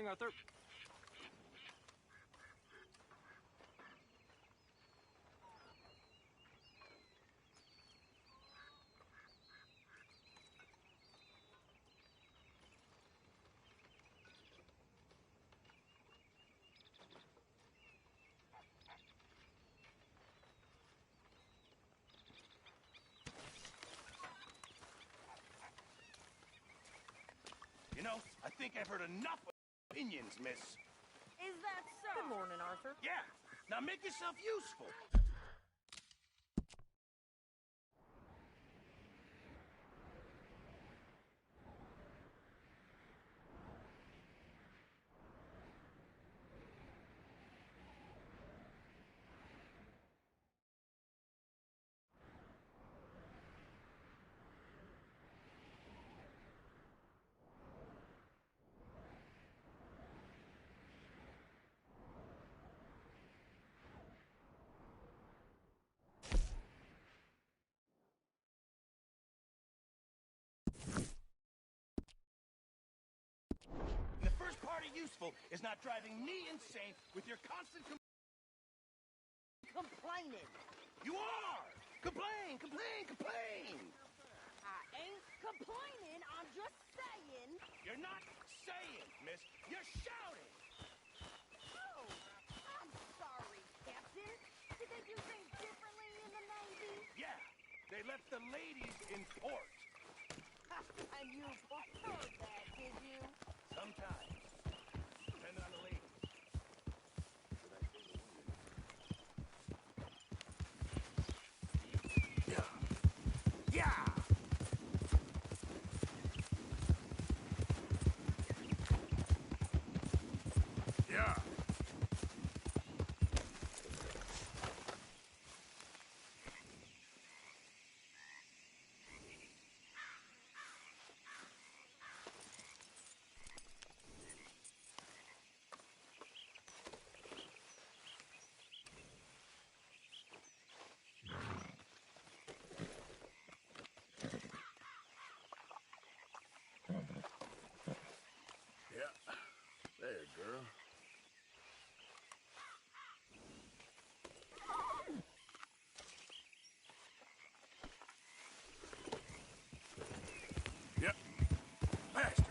Morning, Arthur. You know, I think I've heard enough opinions, miss. Is that so? Good morning, Arthur. Yeah, now make yourself useful. The first part of useful is not driving me insane with your constant Complaining. You are! Complain, complain, complain! I ain't complaining, I'm just saying. You're not saying, miss. You're shouting! Oh, I'm sorry, Captain. Did they do things differently in the Navy? Yeah, they left the ladies in port. And you preferred that, did you? Sometimes. Depending on the lady. Should I say the women? Yeah. Yeah! Yeah! Yeah. There, girl. Yep. Bastard.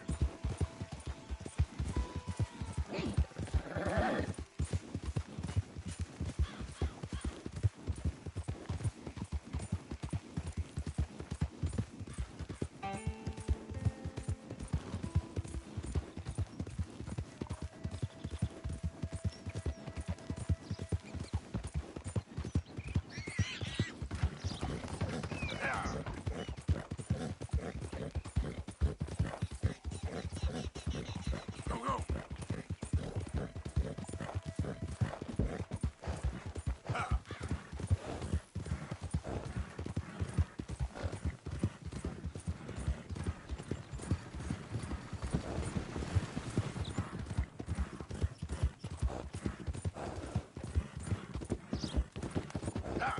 Go, go. Ah. Ah.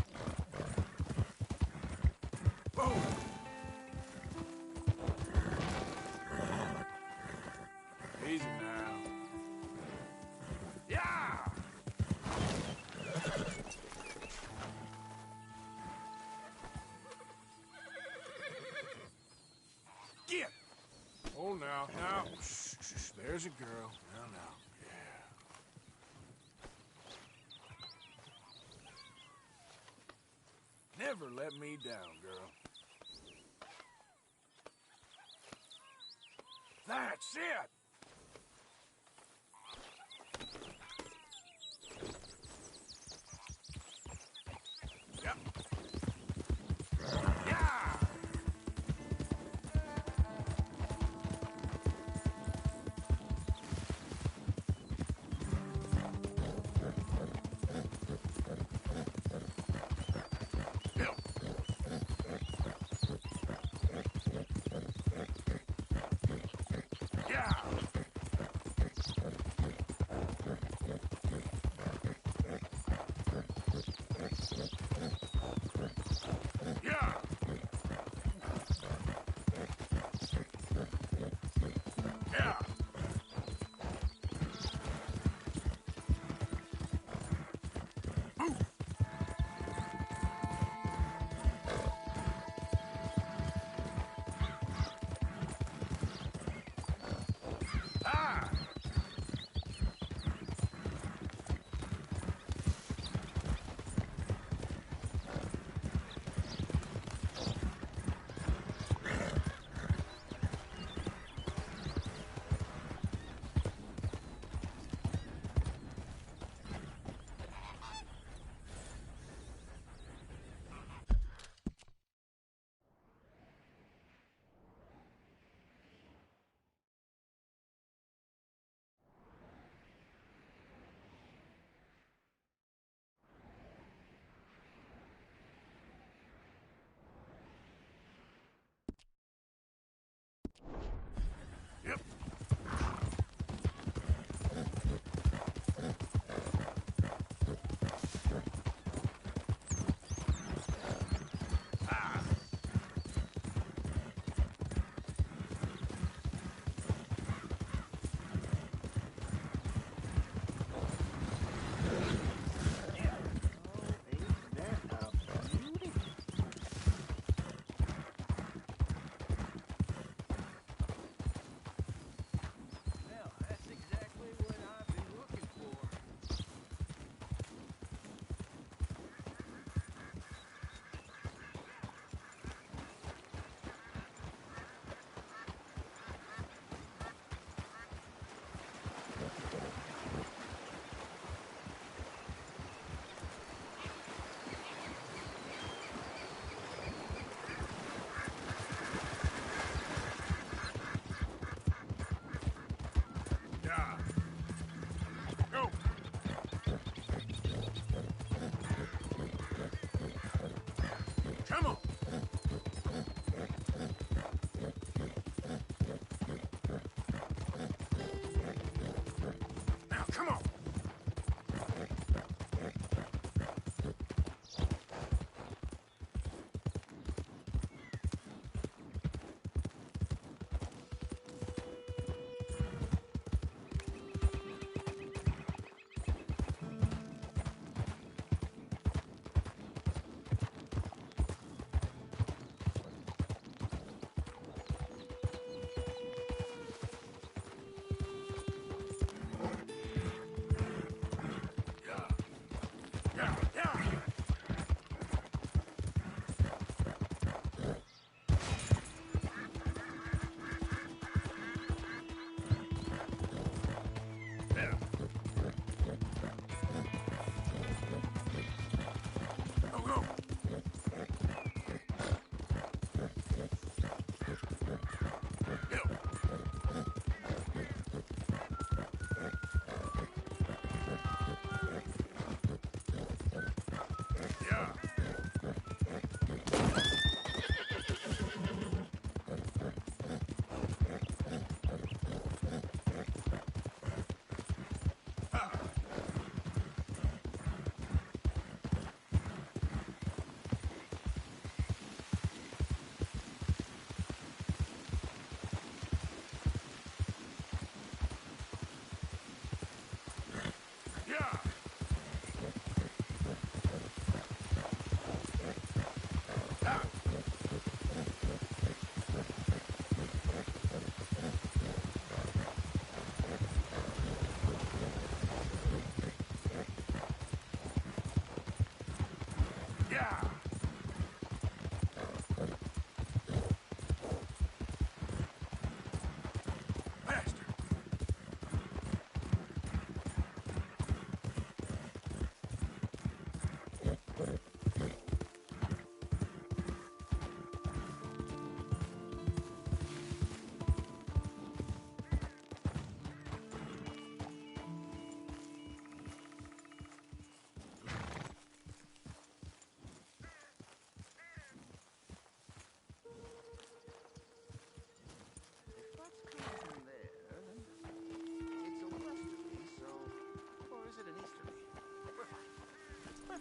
Whoa. Easy now. Yeah! Get! Oh, now. Now. Shh, shh, shh. There's a girl. Now. Yeah. Never let me down, girl. That's it! Yep. Yeah! Yep. Yeah!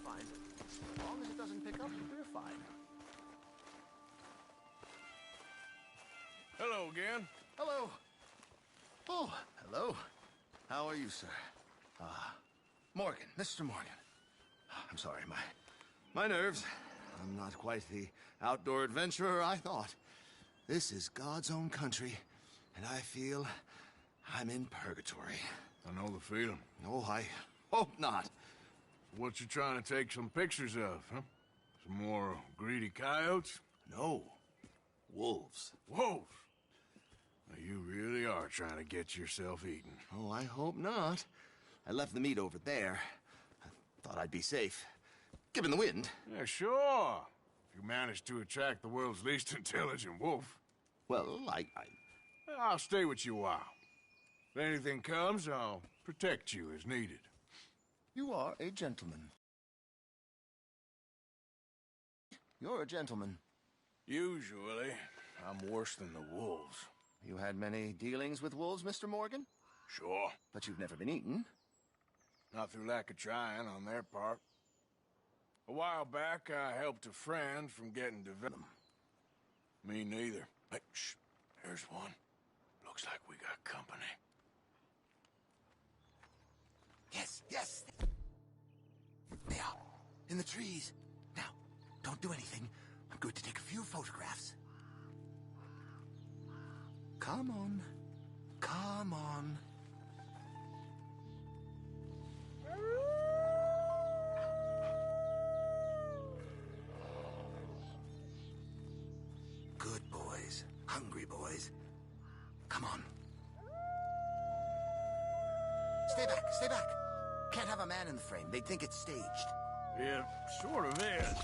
fine. As long as it doesn't pick up, we're fine. Hello again. Hello. Oh, hello. How are you, sir? Morgan, Mr. Morgan. I'm sorry, my nerves. I'm not quite the outdoor adventurer I thought. This is God's own country, and I feel I'm in purgatory. I know the feeling. Oh, I hope not. What you trying to take some pictures of, huh? Some more greedy coyotes? No. Wolves. Wolves? Now, you really are trying to get yourself eaten. Oh, I hope not. I left the meat over there. I thought I'd be safe. Given the wind. Yeah, sure. If you manage to attract the world's least intelligent wolf. Well, I'll stay with you a while. If anything comes, I'll protect you as needed. You are a gentleman. You're a gentleman. Usually, I'm worse than the wolves. You had many dealings with wolves, Mr. Morgan? Sure. But you've never been eaten. Not through lack of trying on their part. A while back, I helped a friend from getting developed. Me neither. Hey, shh. There's one. Looks like we got company. Yes. They are. In the trees. Now, don't do anything. I'm going to take a few photographs. Come on. Come on. Good boys. Hungry boys. Come on. Stay back. Can't have a man in the frame. They'd think it's staged. Yeah, sort of is.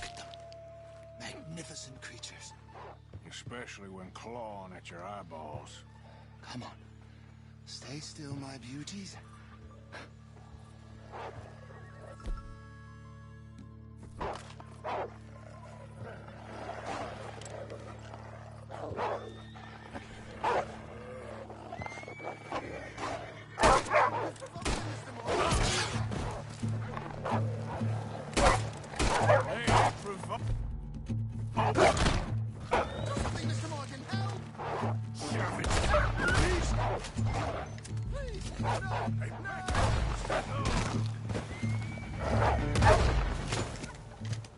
Magnificent creatures. Especially when clawing at your eyeballs. Come on. Stay still, my beauties.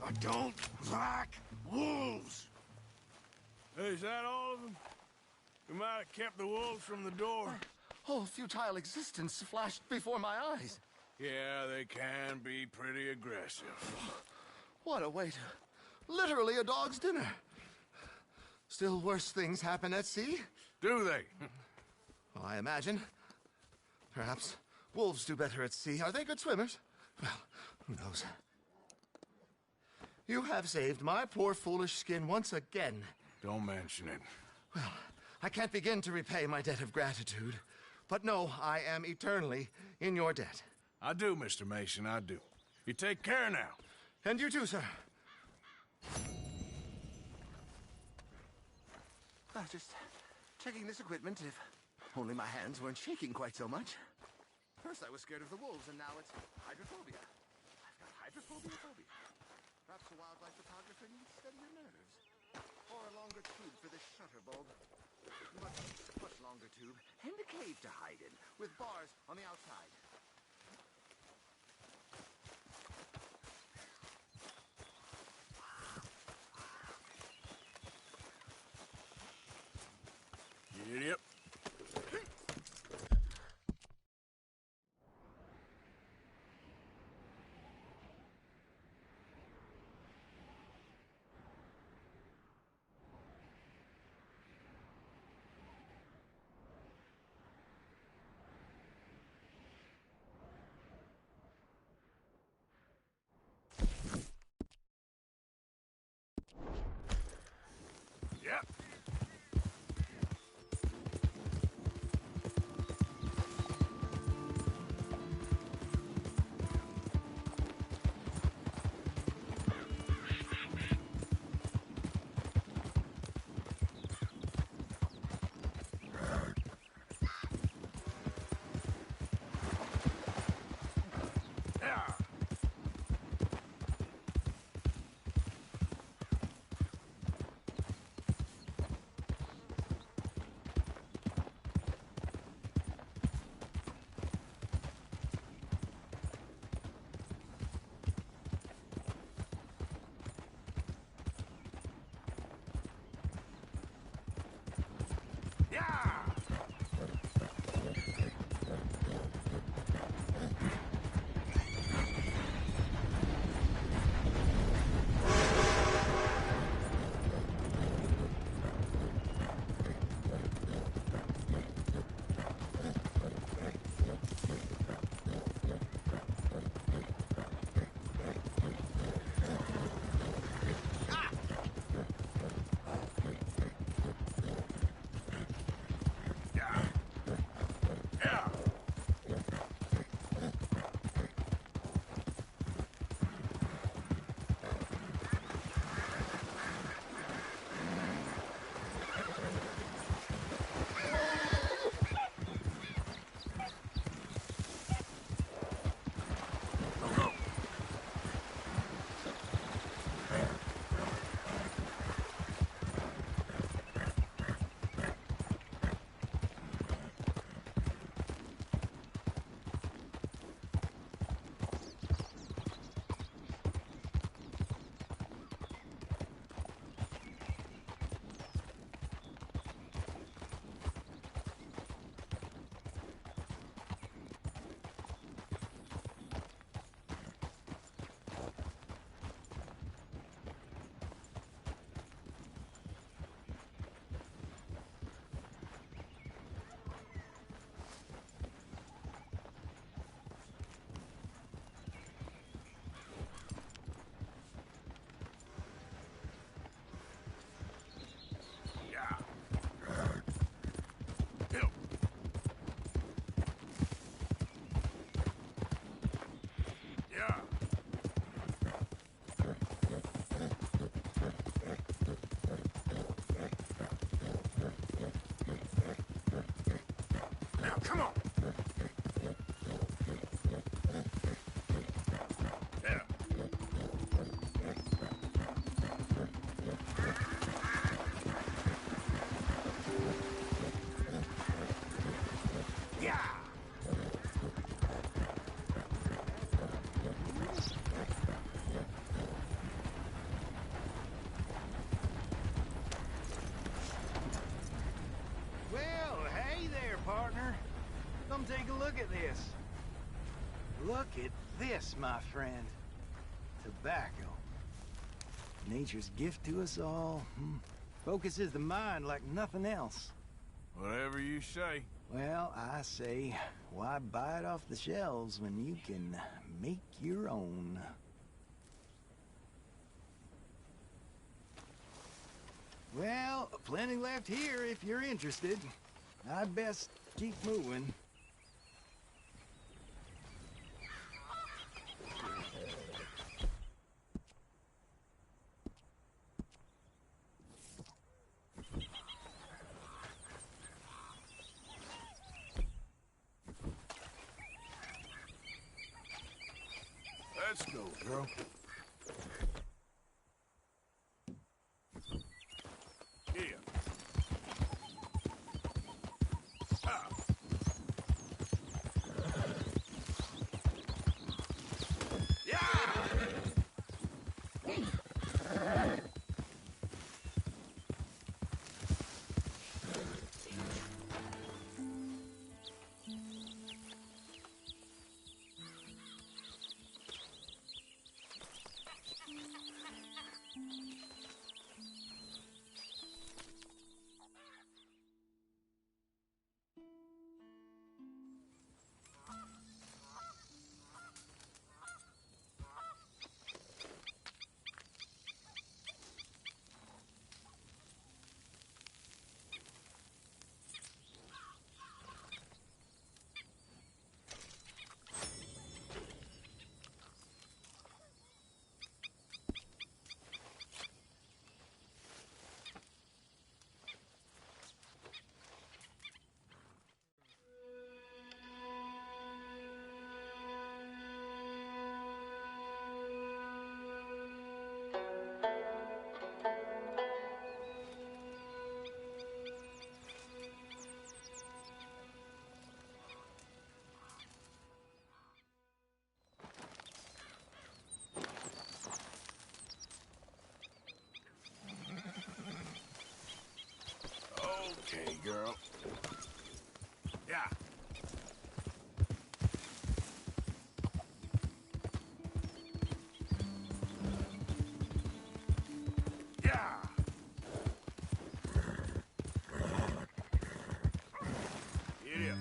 I don't like wolves. Is that all of them? We might have kept the wolves from the door. Oh, futile existence flashed before my eyes. Yeah, they can be pretty aggressive. What a way to... Literally a dog's dinner. Still worse things happen at sea? Do they? Well, I imagine. Perhaps wolves do better at sea. Are they good swimmers? Well, who knows? You have saved my poor foolish skin once again. Don't mention it. Well, I can't begin to repay my debt of gratitude. But no, I am eternally in your debt. I do, Mr. Mason, I do. You take care now. And you too, sir. Just checking this equipment, if only my hands weren't shaking quite so much. First I was scared of the wolves, and now it's hydrophobia. I've got hydrophobia. Perhaps a wildlife photographer needs steadier nerves. Or a longer tube for this shutter bulb. Much longer tube, and a cave to hide in, with bars on the outside. Yep. Yep. Come on. Yeah. Yeah. Well, hey there, partner. Come take a look at this. Look at this, my friend. Tobacco. Nature's gift to us all. Focuses the mind like nothing else. Whatever you say. Well, I say, why buy it off the shelves when you can make your own? Well, plenty left here if you're interested. I'd best keep moving. Let's go, girl. Yeah. Ah. Okay, girl. Yeah. Yeah. Get up.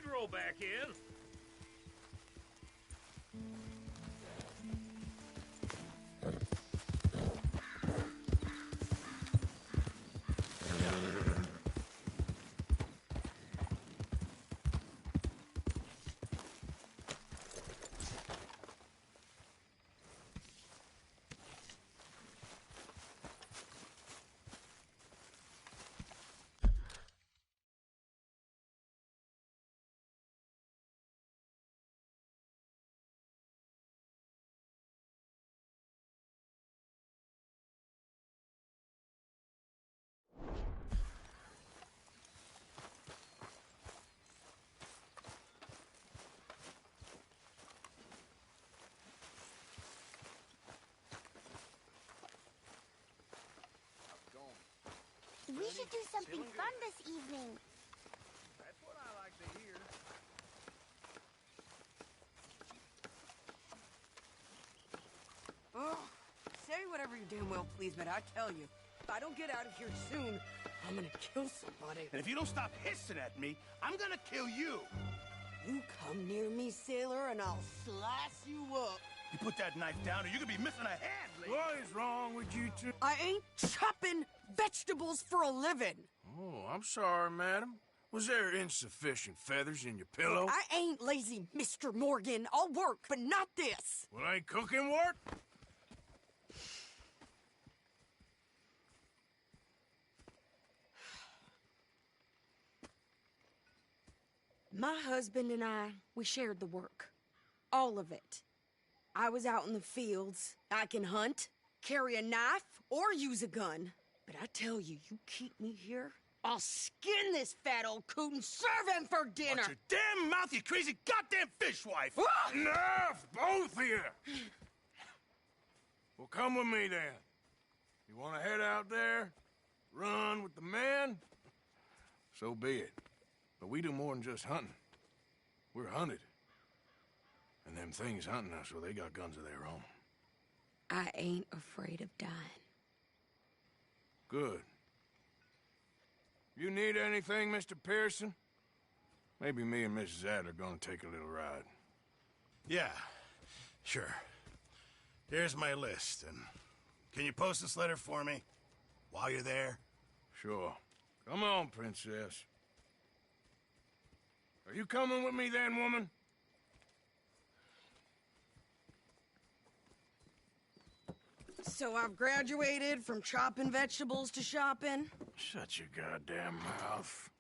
could roll back in. We should do something fun this evening. That's what I like to hear. Oh, say whatever you damn well please, but I tell you, if I don't get out of here soon, I'm gonna kill somebody. And if you don't stop hissing at me, I'm gonna kill you. You come near me, sailor, and I'll slice you up. You put that knife down or you're gonna be missing a hand, lady. What is wrong with you two? I ain't chopping vegetables for a living. Oh, I'm sorry, madam. Was there insufficient feathers in your pillow? I ain't lazy, Mr. Morgan. I'll work, but not this. Well, ain't cooking work? My husband and I, we shared the work. All of it. I was out in the fields. I can hunt, carry a knife, or use a gun. But I tell you, you keep me here, I'll skin this fat old coot and serve him for dinner. Watch your damn mouth, you crazy goddamn fishwife! Enough, both of you! Well, come with me, then. You want to head out there, run with the men? So be it. But we do more than just hunting. We're hunted. And them things hunting us, well, they got guns of their own. I ain't afraid of dying. Good. You need anything, Mr. Pearson? Maybe me and Mrs. Adler are gonna take a little ride. Yeah, sure. Here's my list, and can you post this letter for me while you're there? Sure. Come on, princess. Are you coming with me then, woman? So I've graduated from chopping vegetables to shopping. Shut your goddamn mouth.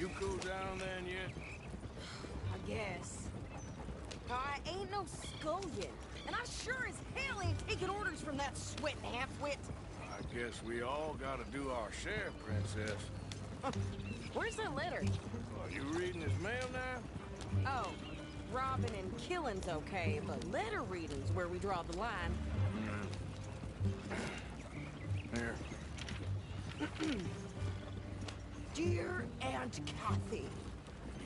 You cool down then yet? I guess. I ain't no scullion, and I sure as hell ain't taking orders from that sweating half-wit. I guess we all gotta do our share, princess. Where's that letter? Are you reading his mail now? Oh, robbing and killing's okay, but letter reading's where we draw the line. Here. Dear Aunt Kathy,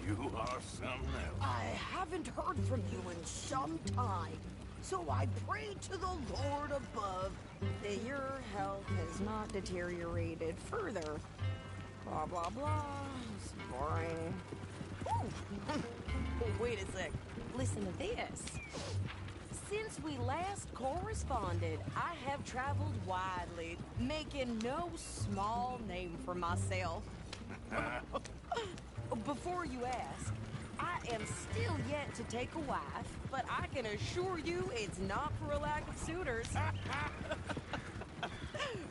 You are something else. I haven't heard from you in some time, so I pray to the Lord above that your health has not deteriorated further. Blah, blah, blah. It's boring. Ooh. Wait a sec. Listen to this. Since we last corresponded, I have traveled widely, making no small name for myself. Before you ask, I am still yet to take a wife, but I can assure you it's not for a lack of suitors.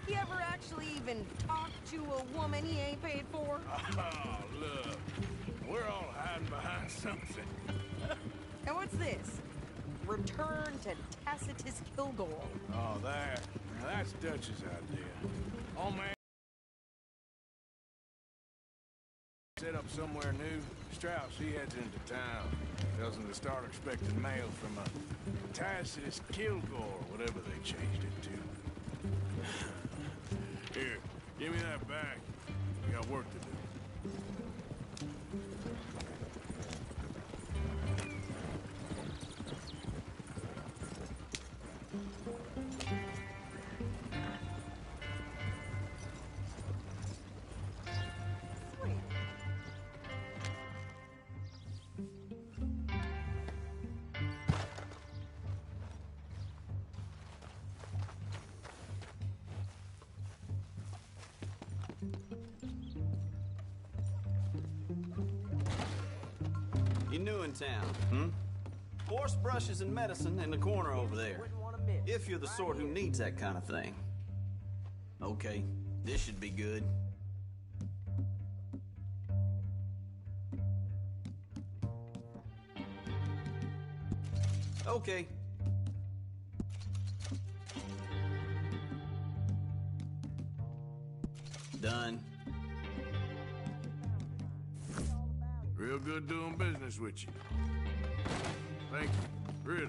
You ever actually even talk to a woman he ain't paid for? Oh, look. We're all hiding behind something. And what's this? Return to Tacitus Kilgore. Oh, there. Now that's Dutch's idea. Oh, man. Set up somewhere new. Strauss, he heads into town. Tells him to start expecting mail from a Tacitus Kilgore, whatever they changed it to. Here, give me that back. We got work to do. new in town, hmm? Horse brushes and medicine in the corner over there. If you're the sort who needs that kind of thing. Okay, this should be good. Okay. Done. Real good doing business with you. Thank you. Really.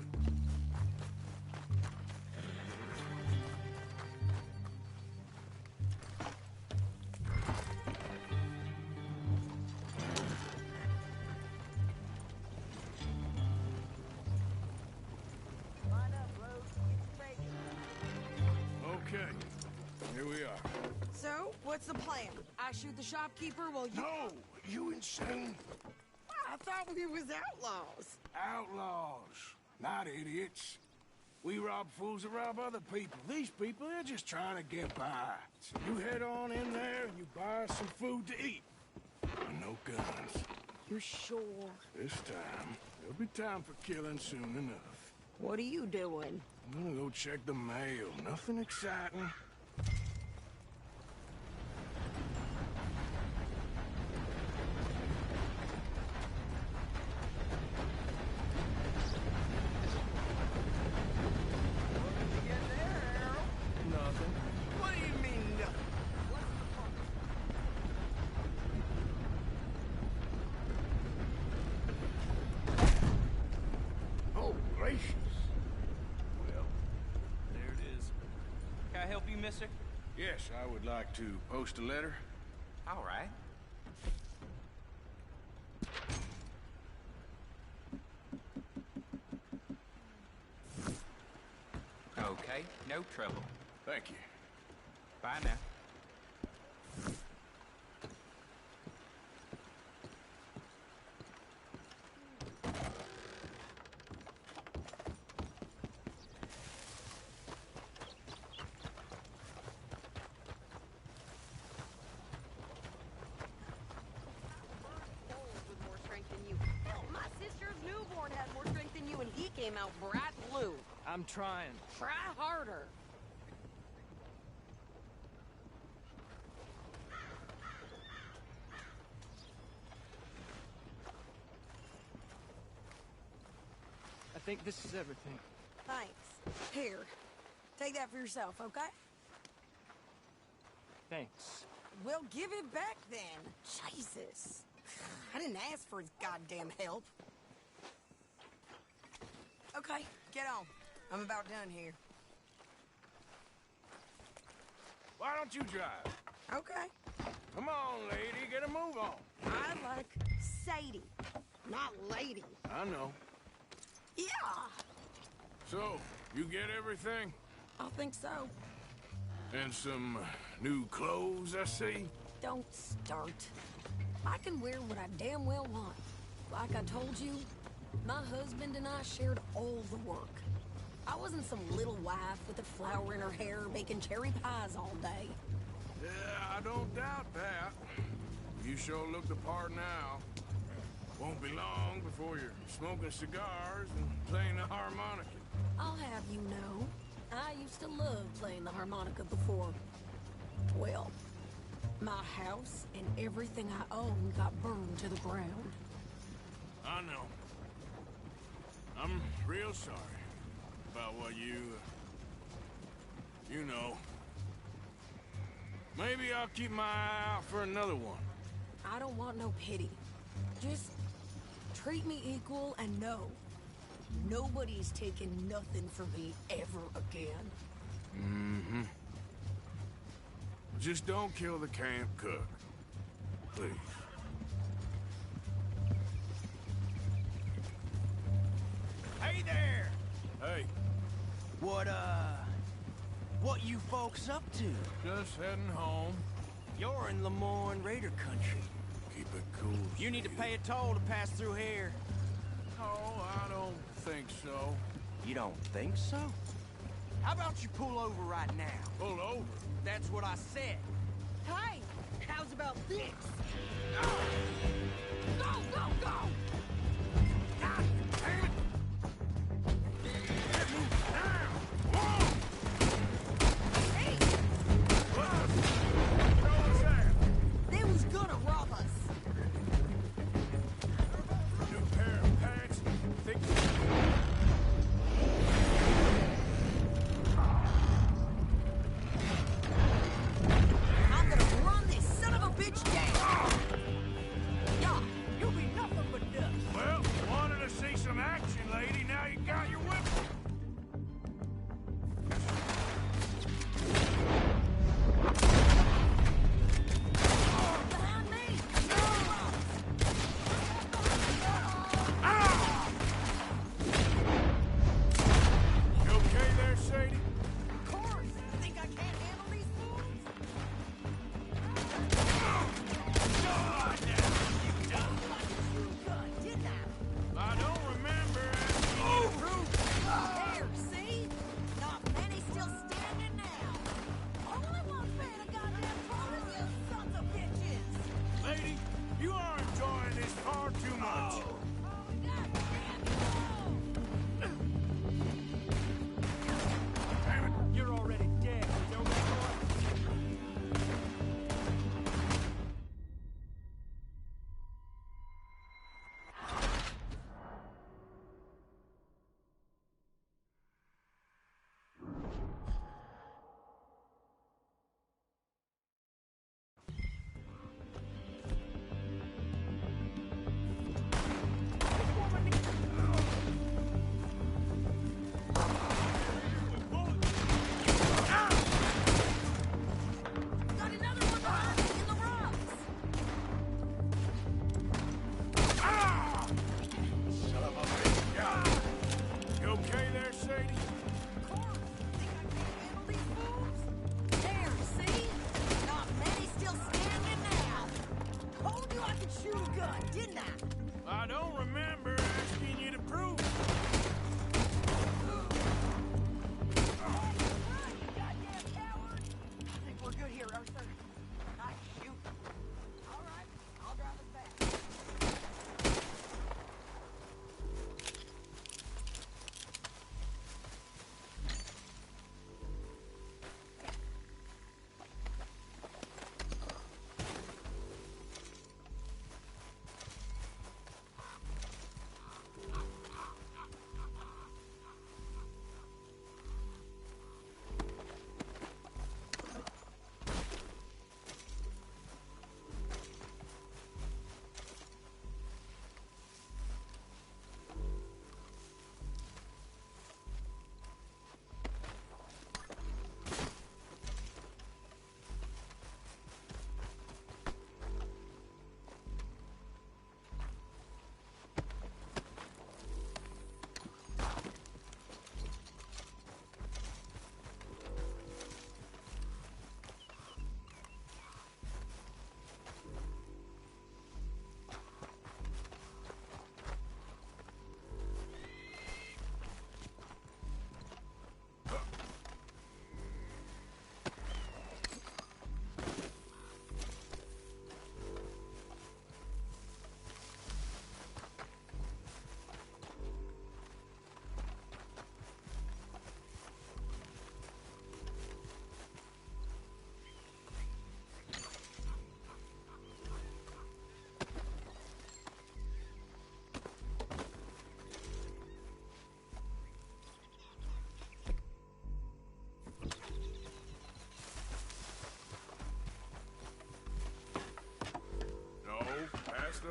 Okay. Here we are. So, what's the plan? I shoot the shopkeeper while you... No! You insane? I thought we was outlaws. Outlaws, not idiots. We rob fools that rob other people. These people, they're just trying to get by. So you head on in there and you buy some food to eat. And no guns. You sure? This time, there'll be time for killing soon enough. What are you doing? I'm gonna go check the mail. Nothing exciting. Mister? Yes, I would like to post a letter. All right. Okay, no trouble. Thank you. Bye now. Came out bright blue. I'm trying. Try harder. I think this is everything. Thanks. Here, take that for yourself, okay? Thanks. Well, give it back then. Jesus. I didn't ask for his goddamn help. Okay, get on. I'm about done here. Why don't you drive? Okay. Come on, lady, get a move on. I like Sadie, not lady. I know. Yeah. So, you get everything? I think so. And some new clothes, I see? Don't start. I can wear what I damn well want. Like I told you, my husband and I shared all the work. I wasn't some little wife with a flower in her hair making cherry pies all day. Yeah, I don't doubt that. You sure look the part now. Won't be long before you're smoking cigars and playing the harmonica. I'll have you know, I used to love playing the harmonica before. Well, my house and everything I own got burned to the ground. I know. I'm real sorry about what you know. Maybe I'll keep my eye out for another one. I don't want no pity. Just treat me equal and know nobody's taking nothing from me ever again. Mm-hmm. Just don't kill the camp cook. Please. Hey there! Hey, What you folks up to? just heading home. You're in Lemoyne Raider country. Keep it cool. You need to Steve. pay a toll to pass through here. No, I don't think so. You don't think so? How about you pull over right now? Pull over. That's what I said. Hey, how's about this? Go, go, go!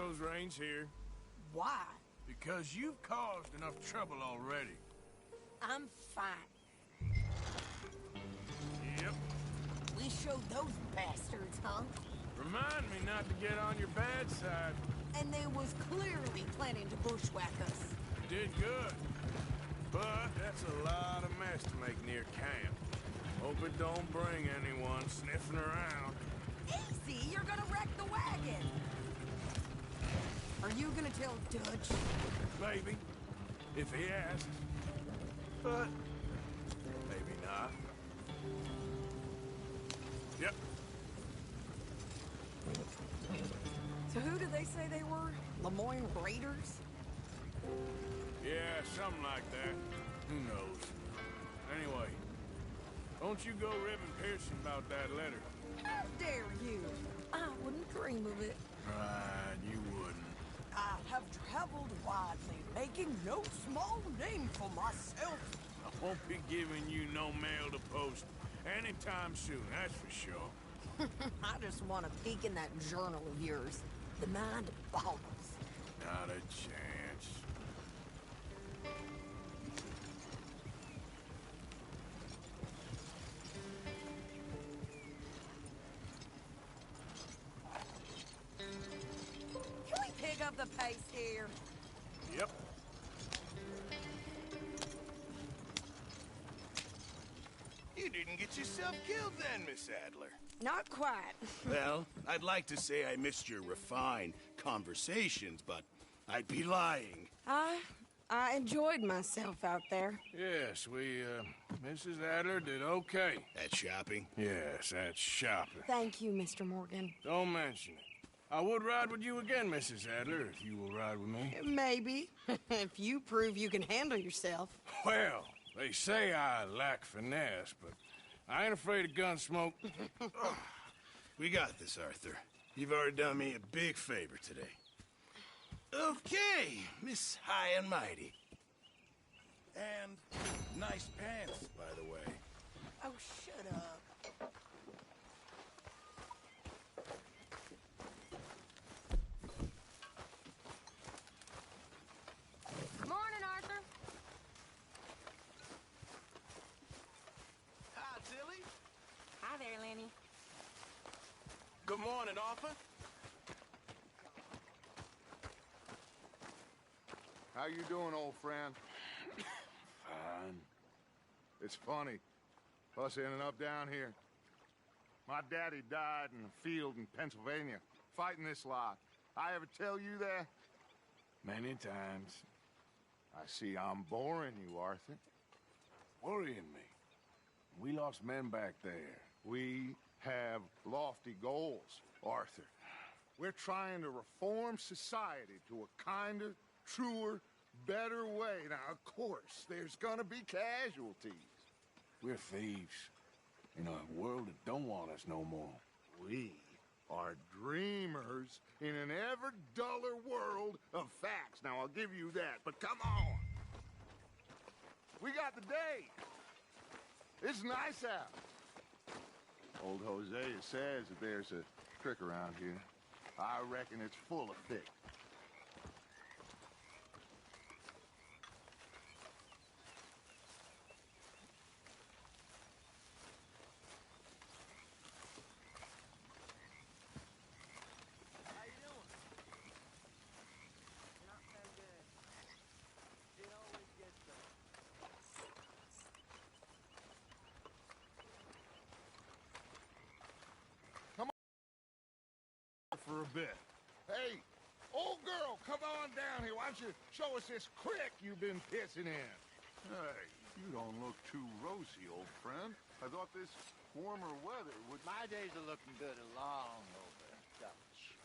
those reins here. Why? Because you've caused enough trouble already. I'm fine. Yep. We showed those bastards, huh? Remind me not to get on your bad side. And they was clearly planning to bushwhack us. You did good. But that's a lot of mess to make near camp. Hope it don't bring anyone sniffing around. Easy, you're gonna wreck the wagon. Are you gonna tell Dutch? Maybe. If he asks. But maybe not. Yep. So who did they say they were? Lemoyne Raiders? Yeah, something like that. Who knows? Anyway, don't you go ribbing Pearson about that letter. How dare you? I wouldn't dream of it. Right, you wouldn't. I have traveled widely, making no small name for myself. I won't be giving you no mail to post anytime soon, that's for sure. I just want to peek in that journal of yours. The mind boggles. Not a chance. Can we pick up the pace here? Yep. You didn't get yourself killed then, Miss Adler. Not quite. Well, I'd like to say I missed your refined conversations, but I'd be lying. I enjoyed myself out there. Yes, Mrs. Adler did okay. At shopping? Yes, that's shopping. Thank you, Mr. Morgan. Don't mention it. I would ride with you again, Mrs. Adler, if you will ride with me. Maybe. If you prove you can handle yourself. Well, they say I lack finesse, but I ain't afraid of gun smoke. We got this, Arthur. You've already done me a big favor today. Okay, Miss High and Mighty. And nice pants, by the way. Oh, shut up. Morning, Arthur. Hi, Tilly. Hi there, Lenny. Good morning, Arthur. How you doing, old friend? Fine. It's funny, us ending up down here. My daddy died in a field in Pennsylvania, fighting this lot. I ever tell you that? Many times. I see I'm boring you, Arthur. Worrying me. We lost men back there. We have lofty goals, Arthur. We're trying to reform society to a kinder, truer, better way. Now, of course, there's gonna be casualties. We're thieves. In a world that don't want us no more. We are dreamers in an ever duller world of facts. Now, I'll give you that, but come on. We got the day. It's nice out. Old Hosea says that there's a trick around here. I reckon it's full of thick. For a bit. Hey, old girl, come on down here. Why don't you show us this creek you've been pissing in? Hey, you don't look too rosy, old friend. I thought this warmer weather would... My days are looking good along over, Dutch.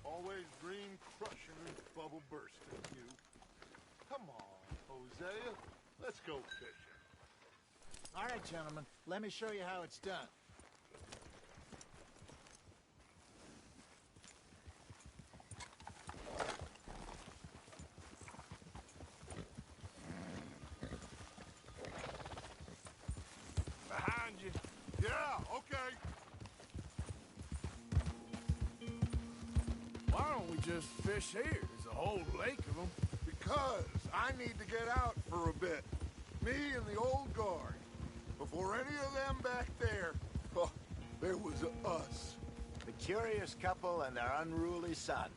Always dream crushing and bubble bursting, you. Come on, Hosea. Let's go fishing. All right, gentlemen. Let me show you how it's done. Behind you. Yeah, okay. just fish here? There's a whole lake of them. Because I need to get out for a bit. Me and the old guard. Before any of them back there, oh, there was us. The curious couple and their unruly son.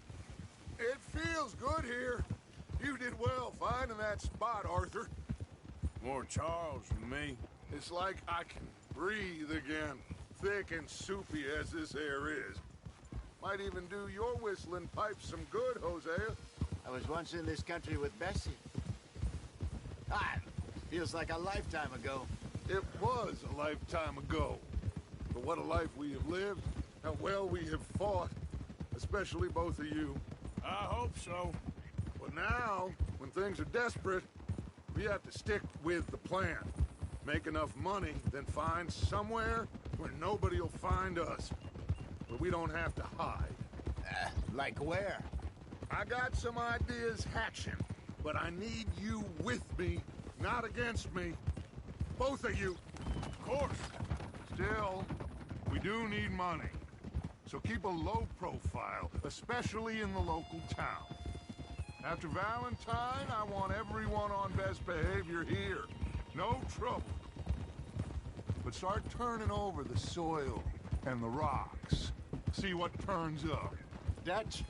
It feels good here. You did well finding that spot, Arthur. More Charles than me. It's like I can breathe again, thick and soupy as this air is. Might even do your whistling pipes some good, Hosea. I was once in this country with Bessie. Ah, feels like a lifetime ago. It was a lifetime ago. But what a life we have lived, how well we have fought, especially both of you. I hope so. But now, when things are desperate, we have to stick with the plan. Make enough money, then find somewhere where nobody will find us. Where we don't have to hide. Like where? I got some ideas hatching, but I need you with me, not against me. Both of you. Of course. Still, we do need money. So keep a low profile, especially in the local town. After Valentine, I want everyone on best behavior here. No trouble. But start turning over the soil and the rocks. See what turns up. Dutch,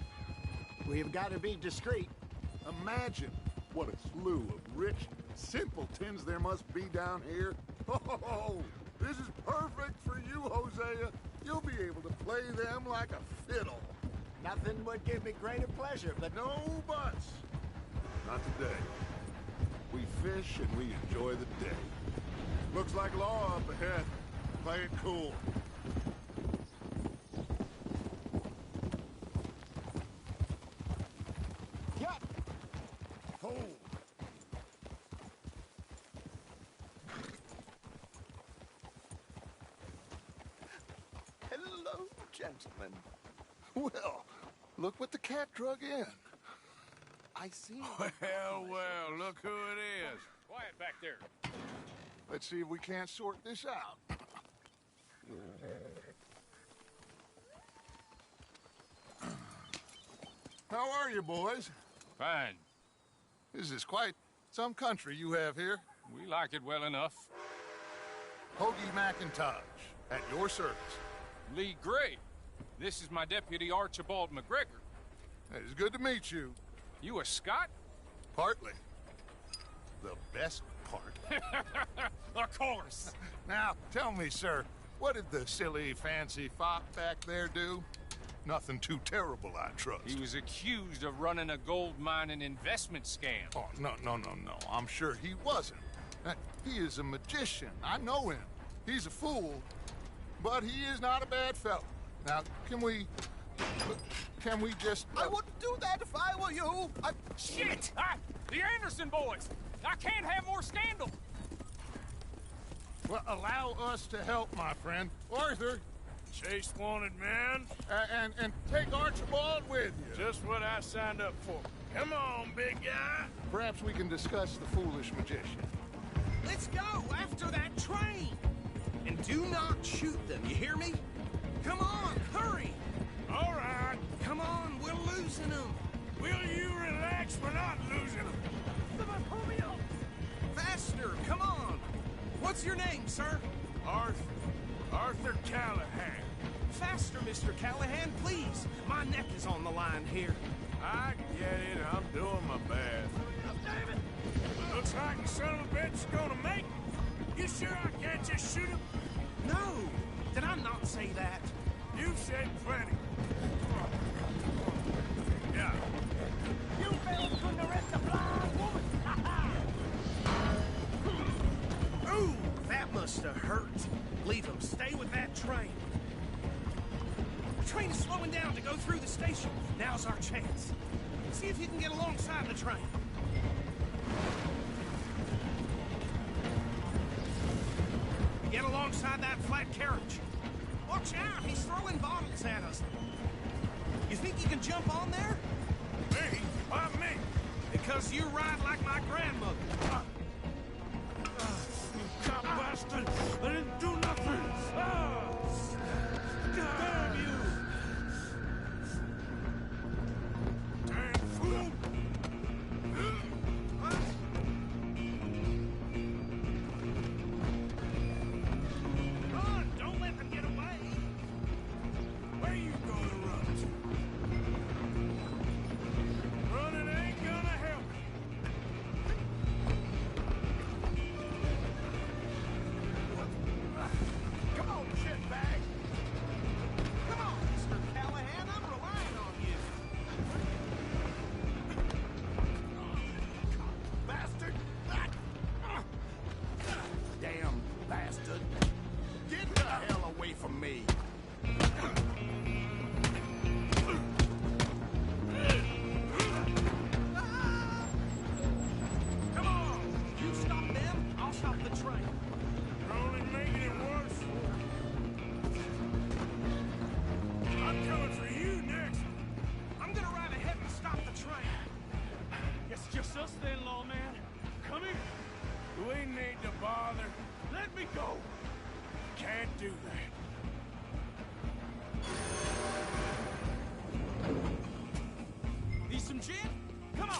we've got to be discreet. Imagine what a slew of rich simpletons there must be down here. Oh, this is perfect for you, Hosea. You'll be able to play them like a fiddle. Nothing would give me greater pleasure, but... No buts. Not today. We fish and we enjoy the day. Looks like law up ahead. Play it cool. Yep. Hold. Hello, gentlemen. Well, look what the cat drug in. I see. Well, look who it is. Quiet back there. Let's see if we can't sort this out. How are you, boys? Fine. This is quite some country you have here. We like it well enough. Hoagie McIntosh, at your service. Lee Gray. This is my deputy Archibald McGregor. It is good to meet you. You a Scot? Partly. The best part. Of course. Now, tell me, sir, what did the silly, fancy fop back there do? Nothing too terrible, I trust. He was accused of running a gold mining investment scam. Oh, no. I'm sure he wasn't. He is a magician. I know him. He's a fool, but he is not a bad fellow. Now, can we just... I wouldn't do that if I were you. Shit! The Anderson boys! I can't have more scandal! Well, allow us to help, my friend. Arthur, Chase wanted man. and take Archibald with you. Just what I signed up for. Come on, big guy. Perhaps we can discuss the foolish magician. Let's go after that train! And do not shoot them, you hear me? Come on, hurry! All right. Come on, we're losing them! Will you relax? We're not losing them. Someone pull me up! Faster, come on! What's your name, sir? Arthur Callahan. Faster, Mr. Callahan, please! My neck is on the line here. I get it. I'm doing my best. Damn it! Looks like the son of a bitch is gonna make it. You sure I can't just shoot him? No! Did I not say that? You said plenty. Yeah. You fellas couldn't arrest a blind woman! Ooh, that must have hurt. Leave him. Stay with that train. The train is slowing down to go through the station. Now's our chance. See if you can get alongside the train. Get alongside that flat carriage. Watch out, he's throwing bottles at us. You think you can jump on there? Me? Why me? Because you ride like my grandmother. You cop bastard! I didn't do nothing! Damn you! then, lawman. Come here. Do we need to bother? Let me go. Can't do that. Need some gin? Come on!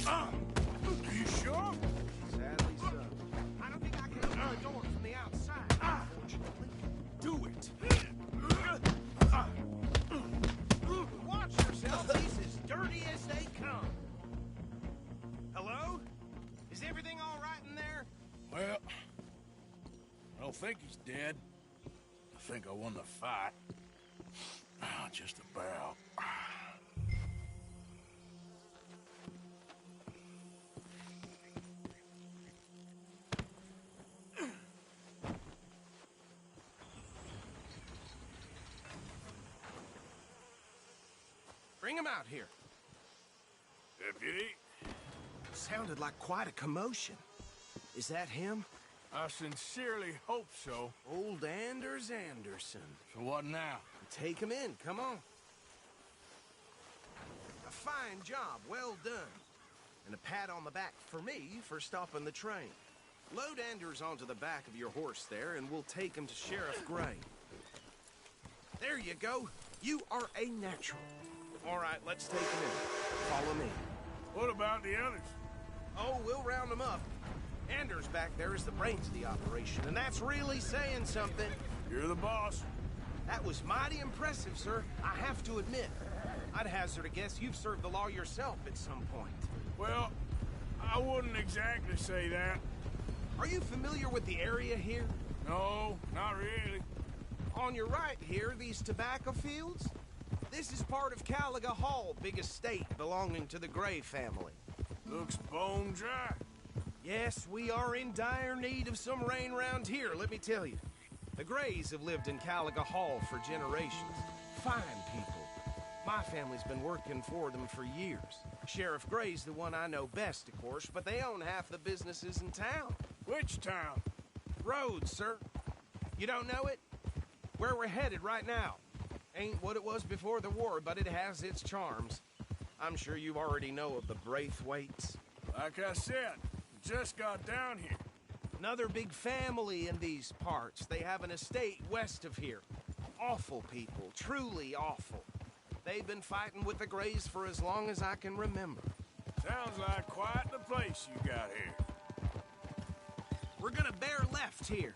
Are you sure? Sadly so. I don't think I can open the door from the outside, unfortunately. Do it! Watch yourself, he's as dirty as they come. Hello? Is everything all right in there? Well, I don't think he's dead. I think I won the fight. Just about. Bring him out here. Deputy? Sounded like quite a commotion. Is that him? I sincerely hope so. Old Anders Anderson. So what now? Take him in, come on. A fine job, well done. And a pat on the back for me for stopping the train. Load Anders onto the back of your horse there, and we'll take him to Sheriff Gray. There you go. You are a natural. All right, let's take him in. Follow me. What about the others? Oh, we'll round them up. Anders back there is the brains of the operation, and that's really saying something. You're the boss. That was mighty impressive, sir. I have to admit. I'd hazard a guess you've served the law yourself at some point. Well, I wouldn't exactly say that. Are you familiar with the area here? No, not really. On your right here, these tobacco fields? This is part of Caliga Hall, big estate belonging to the Gray family. Looks bone dry. Yes, we are in dire need of some rain round here, let me tell you. The Grays have lived in Caliga Hall for generations. Fine people. My family's been working for them for years. Sheriff Gray's the one I know best, of course, but they own half the businesses in town. Which town? Rhodes, sir. You don't know it? Where we're headed right now. Ain't what it was before the war, but it has its charms. I'm sure you already know of the Braithwaites. Like I said, just got down here. Another big family in these parts. They have an estate west of here. Awful people, truly awful. They've been fighting with the Grays for as long as I can remember. Sounds like quite the place you got here. We're gonna bear left here.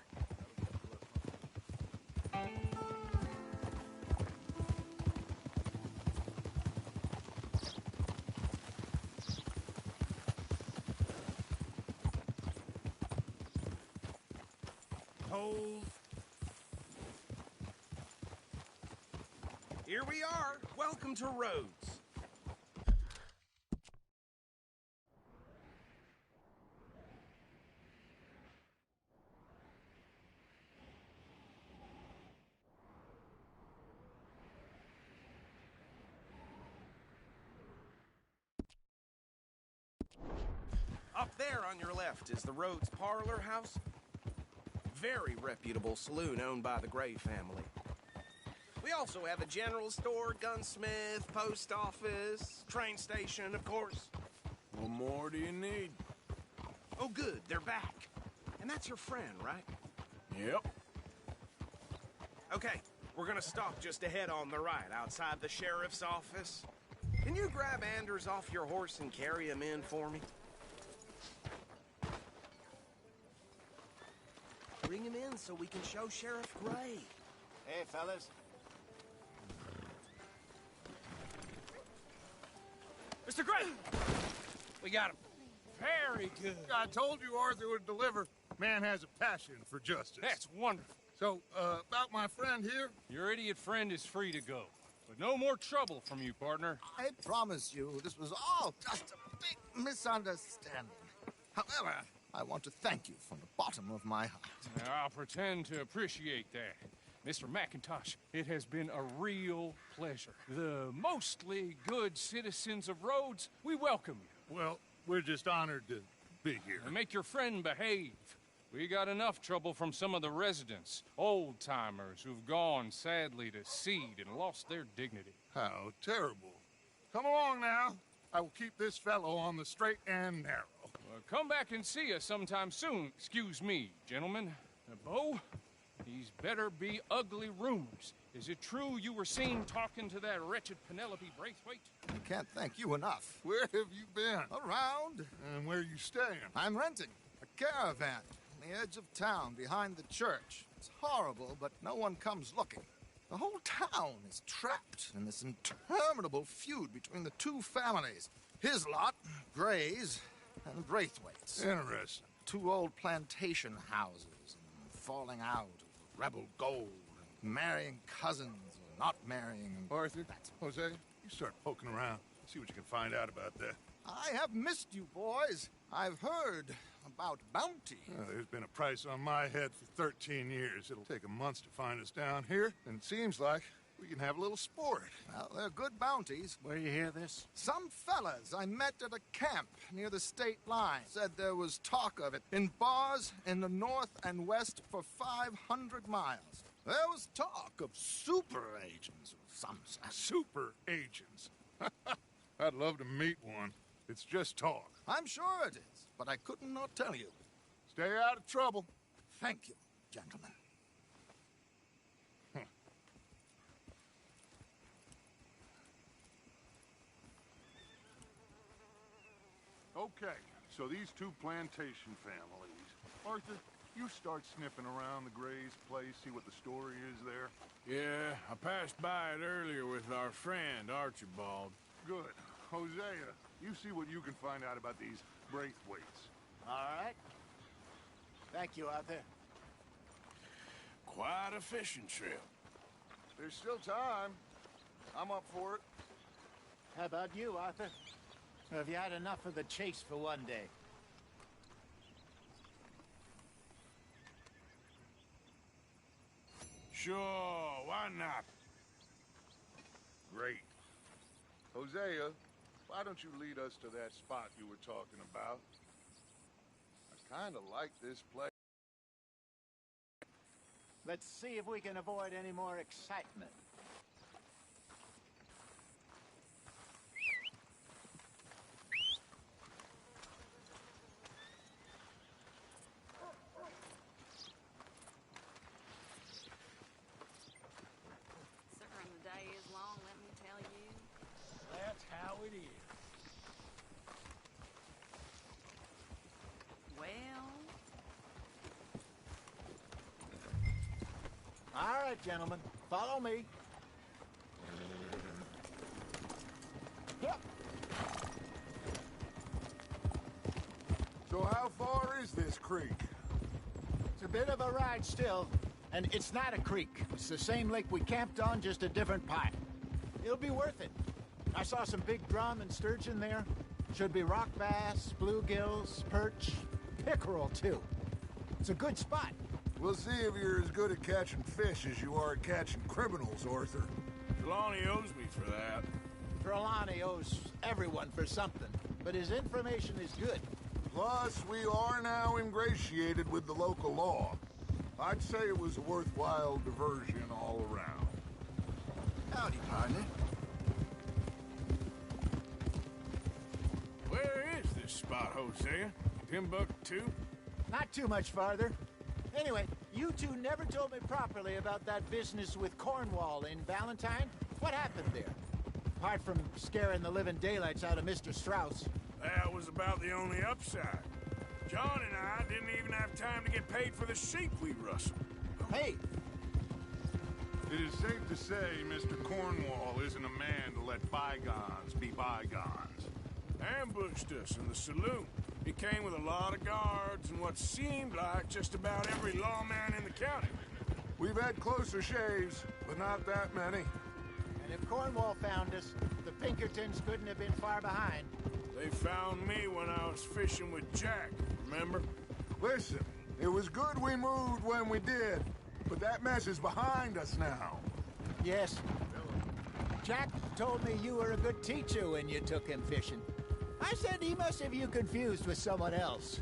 Hold. Here we are. Welcome to Rhodes. Up there on your left is the Rhodes Parlor House. Very reputable saloon owned by the Gray family. We also have a general store, gunsmith, post office, train station, of course. What more do you need? Oh, good, they're back. And that's your friend, right? Yep. Okay, we're gonna stop just ahead on the right, outside the sheriff's office. Can you grab Anders off your horse and carry him in for me? Bring him in so we can show Sheriff Gray. Hey, fellas. Mr. Gray! We got him. Very good. I told you Arthur would deliver. Man has a passion for justice. That's wonderful. So, about my friend here? Your idiot friend is free to go. But no more trouble from you, partner. I promise you, this was all just a big misunderstanding. However, I want to thank you from the bottom of my heart. I'll pretend to appreciate that. Mr. McIntosh, it has been a real pleasure. The mostly good citizens of Rhodes, we welcome you. Well, we're just honored to be here. And make your friend behave. We got enough trouble from some of the residents, old-timers who've gone, sadly, to seed and lost their dignity. How terrible. Come along now. I will keep this fellow on the straight and narrow. Come back and see us sometime soon. Excuse me, gentlemen. Bo, these better be ugly rumors. Is it true you were seen talking to that wretched Penelope Braithwaite? I can't thank you enough. Where have you been? Around. And where are you staying? I'm renting a caravan on the edge of town behind the church. It's horrible, but no one comes looking. The whole town is trapped in this interminable feud between the two families. His lot, Gray's, and Braithwaite's. Interesting. Two old plantation houses, and falling out of rebel gold, and marrying cousins, or not marrying. Arthur, Jose, you start poking around. See what you can find out about that. I have missed you, boys. I've heard about bounty. There's been a price on my head for 13 years. It'll take a month to find us down here, and it seems like we can have a little sport. Well, they're good bounties. Where you hear this? Some fellas I met at a camp near the state line said there was talk of it in bars in the north and west for 500 miles. There was talk of super agents of some sort. Super agents. I'd love to meet one. It's just talk. I'm sure it is, but I could not tell you. Stay out of trouble. Thank you, gentlemen. Okay, so these two plantation families. Arthur, you start sniffing around the Gray's place, see what the story is there. Yeah, I passed by it earlier with our friend, Archibald. Good. Hosea, you see what you can find out about these Braithwaites. All right. Thank you, Arthur. Quite a fishing trip. There's still time. I'm up for it. How about you, Arthur? Or have you had enough of the chase for one day? Sure, why not? Great. Hosea, why don't you lead us to that spot you were talking about? I kind of like this place. Let's see if we can avoid any more excitement. All right, gentlemen, follow me. So how far is this creek? It's a bit of a ride still, and it's not a creek. It's the same lake we camped on, just a different part. It'll be worth it. I saw some big drum and sturgeon there. Should be rock bass, bluegills, perch, pickerel, too. It's a good spot. We'll see if you're as good at catching fish as you are at catching criminals, Arthur. Trelawney owes me for that. Trelawney owes everyone for something, but his information is good. Plus, we are now ingratiated with the local law. I'd say it was a worthwhile diversion all around. Howdy, partner. Where is this spot, Hosea? Timbuktu? Not too much farther. Anyway, you two never told me properly about that business with Cornwall in Valentine. What happened there? Apart from scaring the living daylights out of Mr. Strauss. That was about the only upside. John and I didn't even have time to get paid for the sheep we rustled. Hey! It is safe to say Mr. Cornwall isn't a man to let bygones be bygones. Ambushed us in the saloon. He came with a lot of guards and what seemed like just about every lawman in the county. We've had closer shaves, but not that many. And if Cornwall found us, the Pinkertons couldn't have been far behind. They found me when I was fishing with Jack, remember? Listen, it was good we moved when we did, but that mess is behind us now. Yes. Jack told me you were a good teacher when you took him fishing. I said he must have you confused with someone else.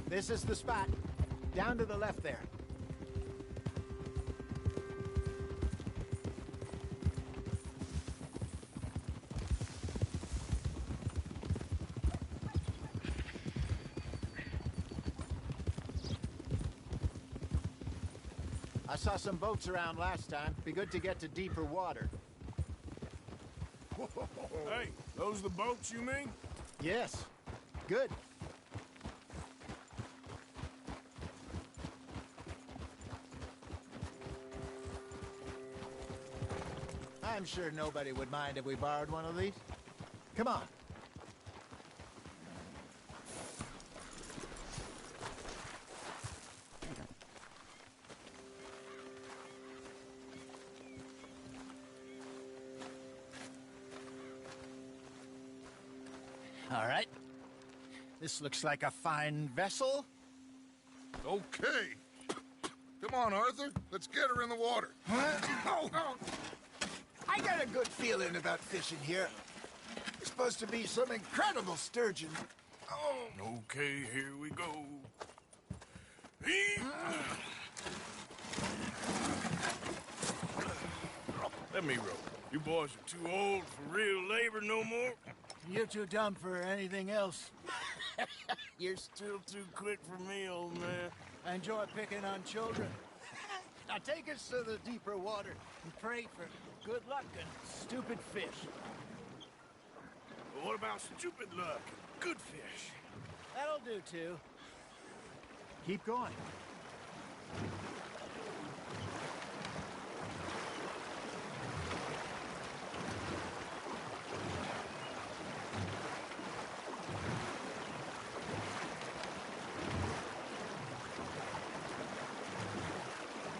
This is the spot. Down to the left there. I saw some boats around last time. Be good to get to deeper water. Hey, those the boats you mean? Yes. Good. I'm sure nobody would mind if we borrowed one of these. Come on. All right. This looks like a fine vessel. Okay. Come on, Arthur. Let's get her in the water. Oh. I got a good feeling about fishing here. It's supposed to be some incredible sturgeon. Okay, here we go. Let me row. You boys are too old for real labor no more. You're too dumb for anything else. You're still too quick for me, old man. I enjoy picking on children. Now take us to the deeper water and pray for good luck and stupid fish. But what about stupid luck? Good fish. That'll do, too. Keep going.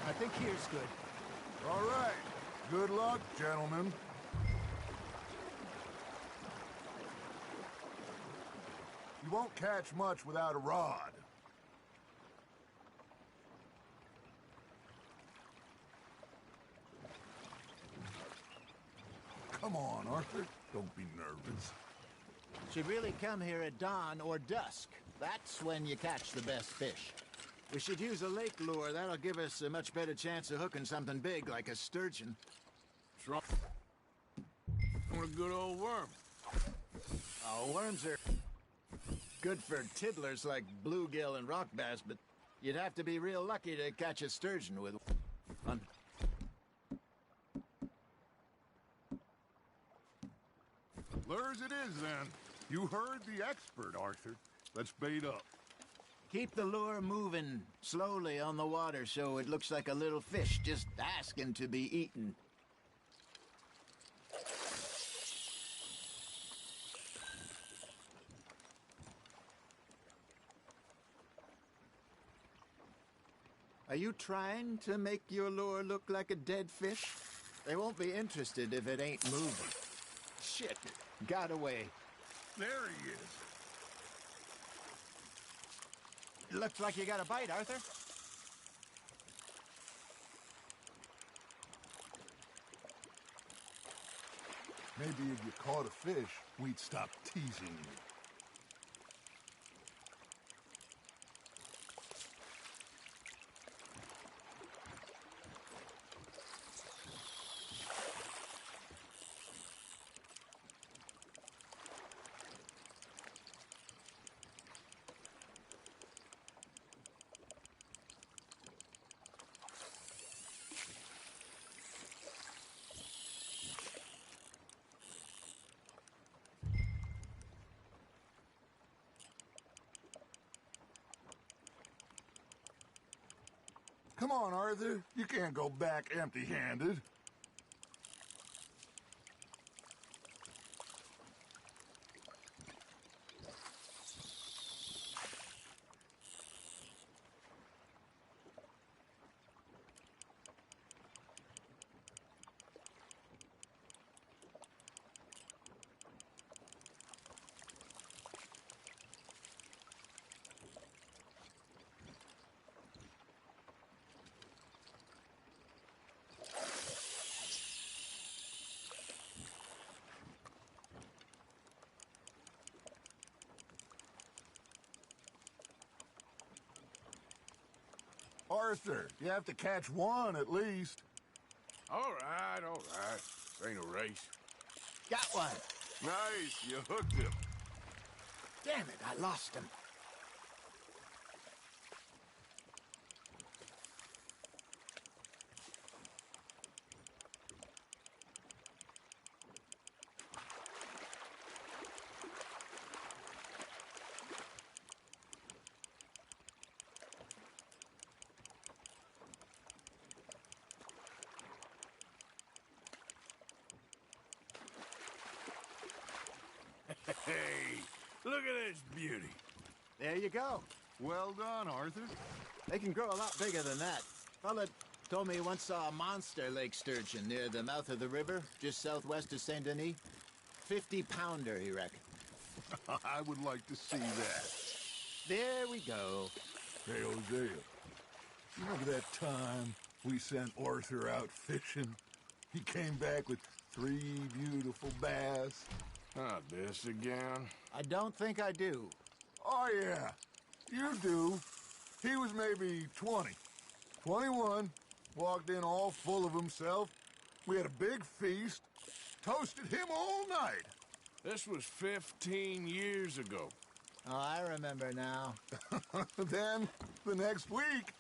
I think here's good. All right. Good luck, gentlemen. You won't catch much without a rod. Come on, Arthur. Don't be nervous. Should really come here at dawn or dusk. That's when you catch the best fish. We should use a lake lure. That'll give us a much better chance of hooking something big like a sturgeon. Or a good old worm. Oh, worms are good for tiddlers like bluegill and rock bass, but you'd have to be real lucky to catch a sturgeon with one. Lures it is, then. You heard the expert, Arthur. Let's bait up. Keep the lure moving slowly on the water so it looks like a little fish just asking to be eaten. Are you trying to make your lure look like a dead fish? They won't be interested if it ain't moving. Shit, got away. There he is. Looks like you got a bite, Arthur. Maybe if you caught a fish, we'd stop teasing you. Come on, Arthur. You can't go back empty-handed. Arthur, you have to catch one at least. All right, all right. This ain't a race. Got one. Nice, you hooked him. Damn it, I lost him. Hey, look at this beauty. There you go. Well done, Arthur. They can grow a lot bigger than that. Fella told me he once saw a monster lake sturgeon near the mouth of the river, just southwest of Saint Denis. 50-pounder, he reckoned. I would like to see that. There we go. Hey, Hosea, you remember that time we sent Arthur out fishing? He came back with 3 beautiful bass. Not this again. I don't think I do. Oh, yeah, you do. He was maybe 20, 21, walked in all full of himself. We had a big feast, toasted him all night. This was 15 years ago. Oh, I remember now. Then, the next week,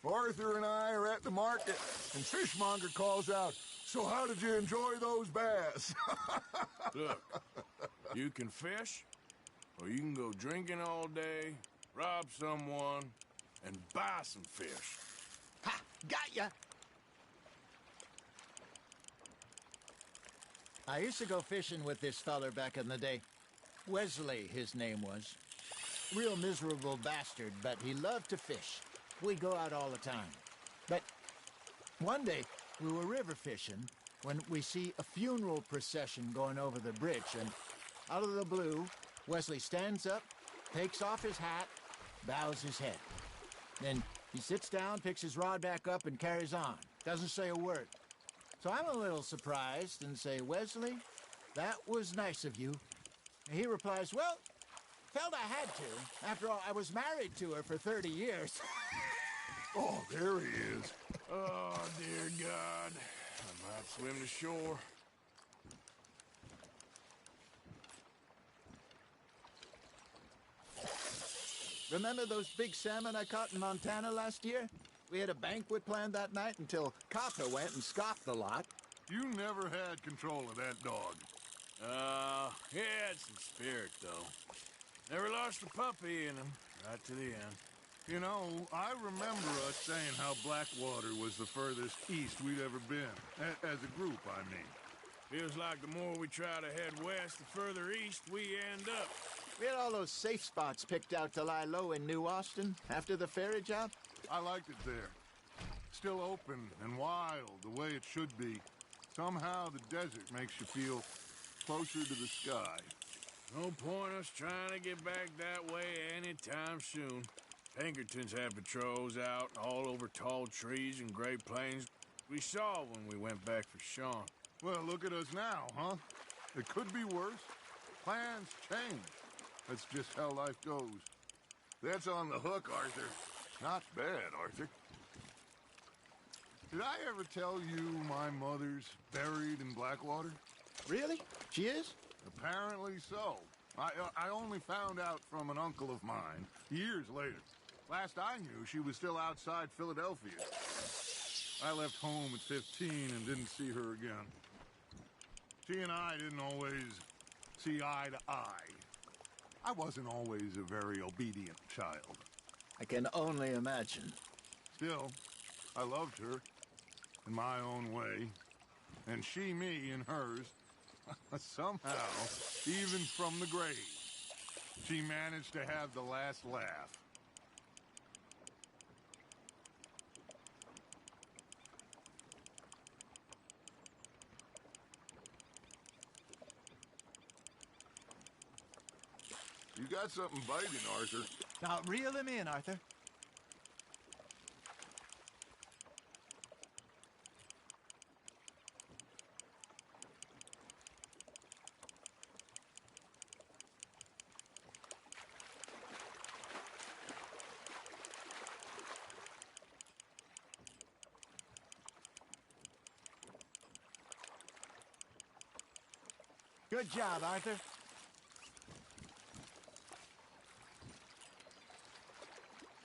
Arthur and I are at the market, and Fishmonger calls out, "So how did you enjoy those bass?" Look, you can fish, or you can go drinking all day, rob someone, and buy some fish. Ha! Got ya! I used to go fishing with this feller back in the day. Wesley, his name was. Real miserable bastard, but he loved to fish. We go out all the time. But one day, we were river fishing when we see a funeral procession going over the bridge, and out of the blue, Wesley stands up, takes off his hat, bows his head. Then he sits down, picks his rod back up, and carries on. Doesn't say a word. So I'm a little surprised and say, "Wesley, that was nice of you." And he replies, "Well, felt I had to. After all, I was married to her for 30 years. Oh, there he is. Oh, dear God. I might swim to shore. Remember those big salmon I caught in Montana last year? We had a banquet planned that night until Copper went and scoffed the lot. You never had control of that dog. He had some spirit, though. Never lost a puppy in him, right to the end. You know, I remember us saying how Blackwater was the furthest east we'd ever been. As a group, I mean. Feels like the more we try to head west, the further east we end up. We had all those safe spots picked out to lie low in New Austin after the ferry job. I liked it there. Still open and wild, the way it should be. Somehow the desert makes you feel closer to the sky. No point us trying to get back that way anytime soon. Pinkertons had patrols out all over tall trees and Great Plains. We saw when we went back for Sean. Well, look at us now, huh? It could be worse. Plans change. That's just how life goes. That's on the hook, Arthur. Not bad, Arthur. Did I ever tell you my mother's buried in Blackwater? Really? She is? Apparently so. I only found out from an uncle of mine years later. Last I knew, she was still outside Philadelphia. I left home at 15 and didn't see her again. She and I didn't always see eye to eye. I wasn't always a very obedient child. I can only imagine. Still, I loved her in my own way, and she me in hers. Somehow, even from the grave, she managed to have the last laugh. You got something biting, Arthur. Now, reel him in, Arthur. Good job, Arthur.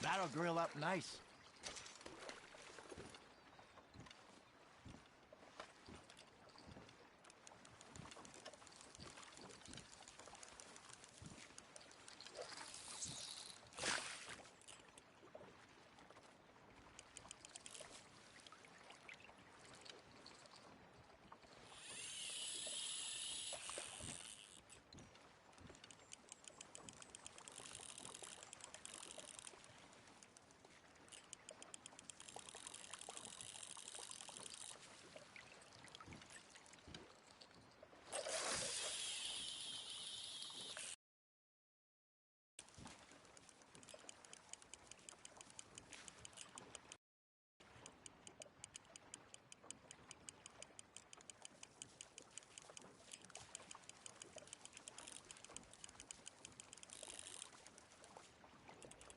That'll grill up nice.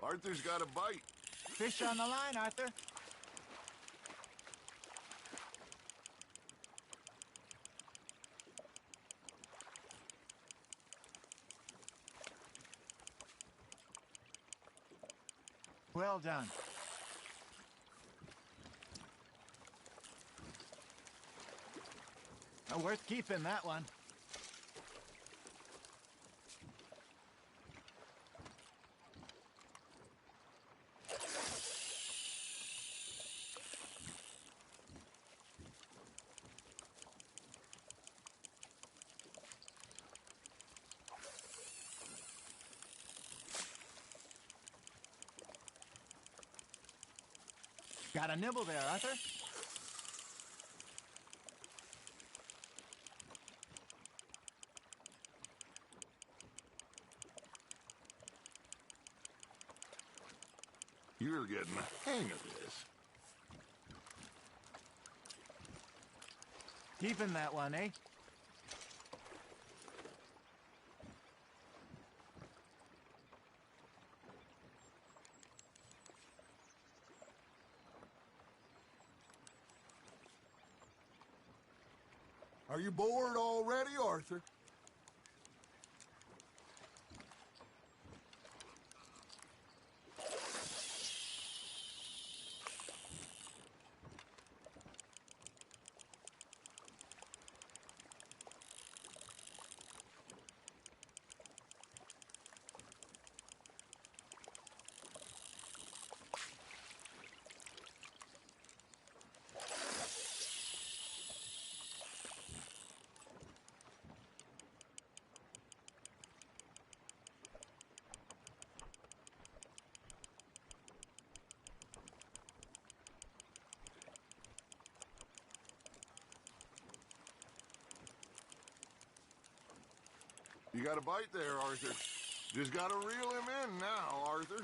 Arthur's got a bite. Fish on the line, Arthur. Well done. Worth keeping, that one. Got a nibble there, Arthur. You're getting the hang of this. Keeping that one, eh? Are you bored already, Arthur? You got a bite there, Arthur. Just gotta reel him in now, Arthur.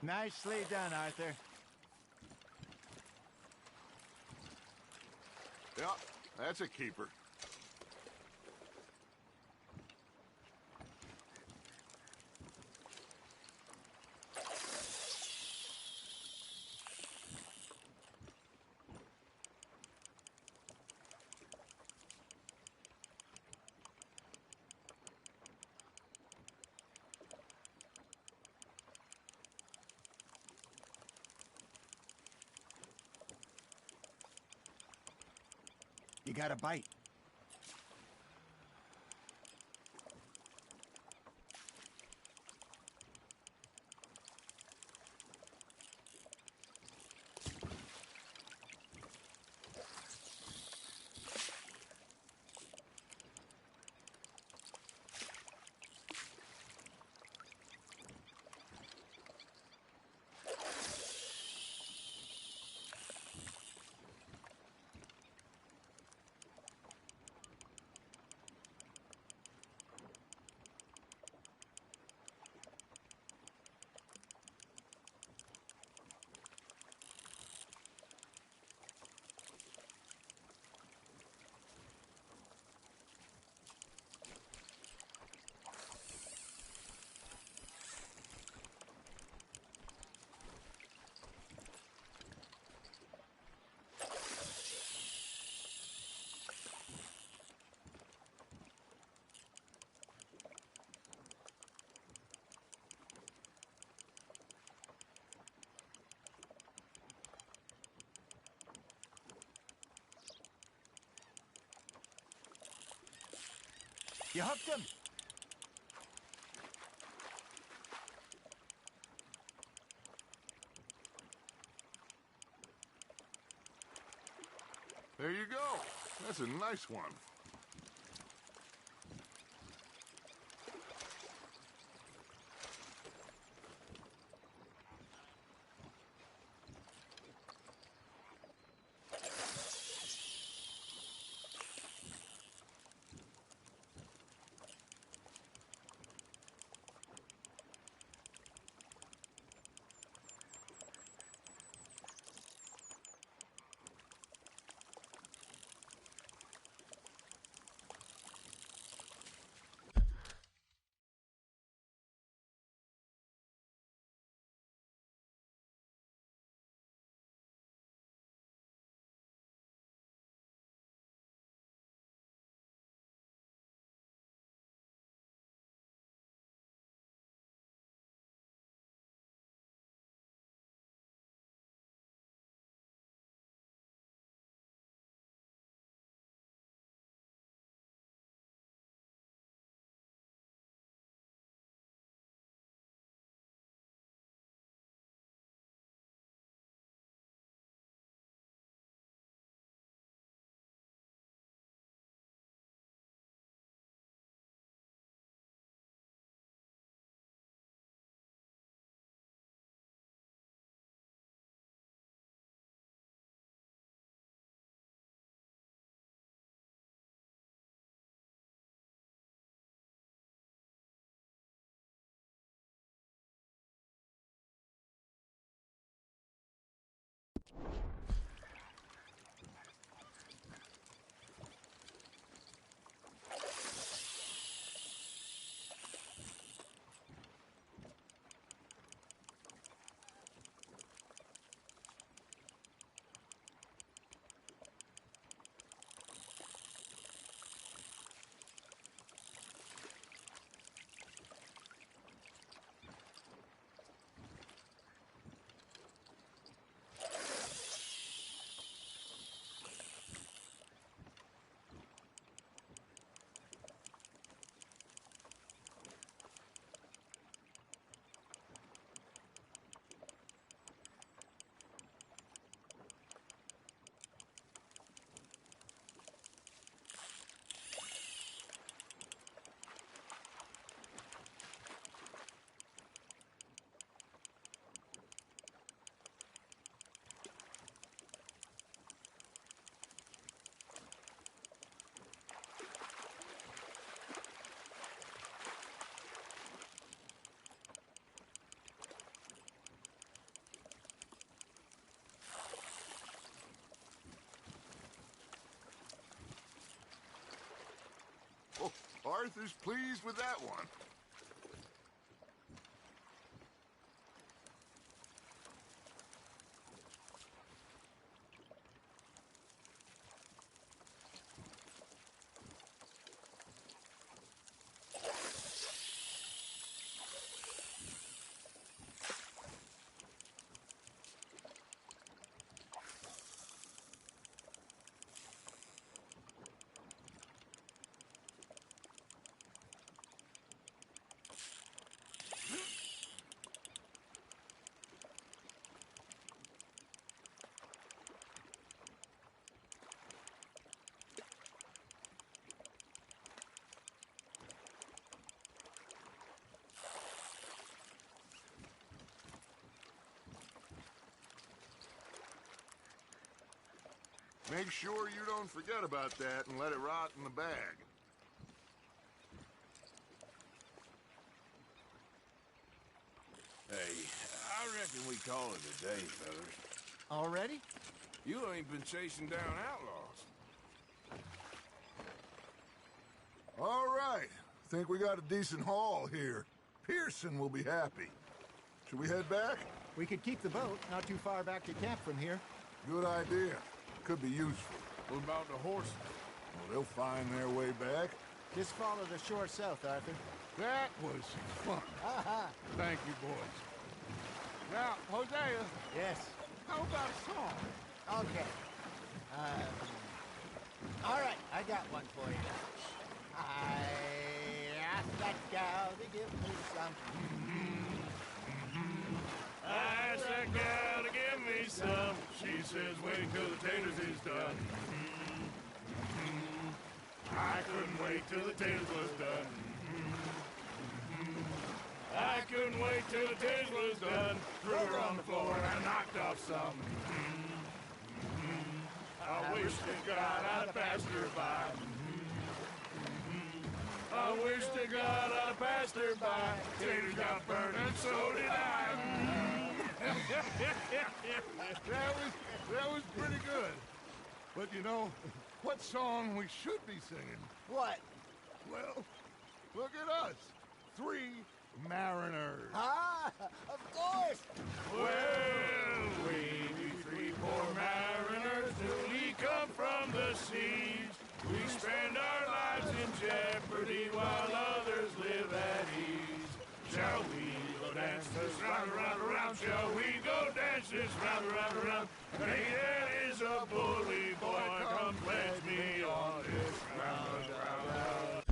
Nicely done, Arthur. Yeah, that's a keeper. You got a bite. You hooked him? There you go. That's a nice one. Oh, Arthur's pleased with that one. Make sure you don't forget about that and let it rot in the bag. Hey, I reckon we call it a day, fellas. Already? You ain't been chasing down outlaws. All right. Think we got a decent haul here. Pearson will be happy. Should we head back? We could keep the boat not too far back to camp from here. Good idea. Could be useful. What about the horses? Well, they'll find their way back. Just follow the shore south, Arthur. That was fun. Thank you, boys. Now, Hosea. Yes. How about a song? Okay. All right, I got one for you. give me some. I asked that gal to give me some. She says wait till the taters is done. I couldn't wait till the taters was done. I couldn't wait till the taters was done. Threw her on the floor and I knocked off some. I wish to God I'd passed her by. I wish to God I'd passed her by. Taters got burned and so did I. That was pretty good. But you know, what song we should be singing? What? Well, look at us. 3 mariners. Ah, of course. Well, we be 3 poor mariners newly come from the seas. We spend our lives in jeopardy while others live at ease. Shall we go dance this round, round, round? Shall we go dance this round, round, round? Hey, there is a bully boy, come pledge me on this round, round, round.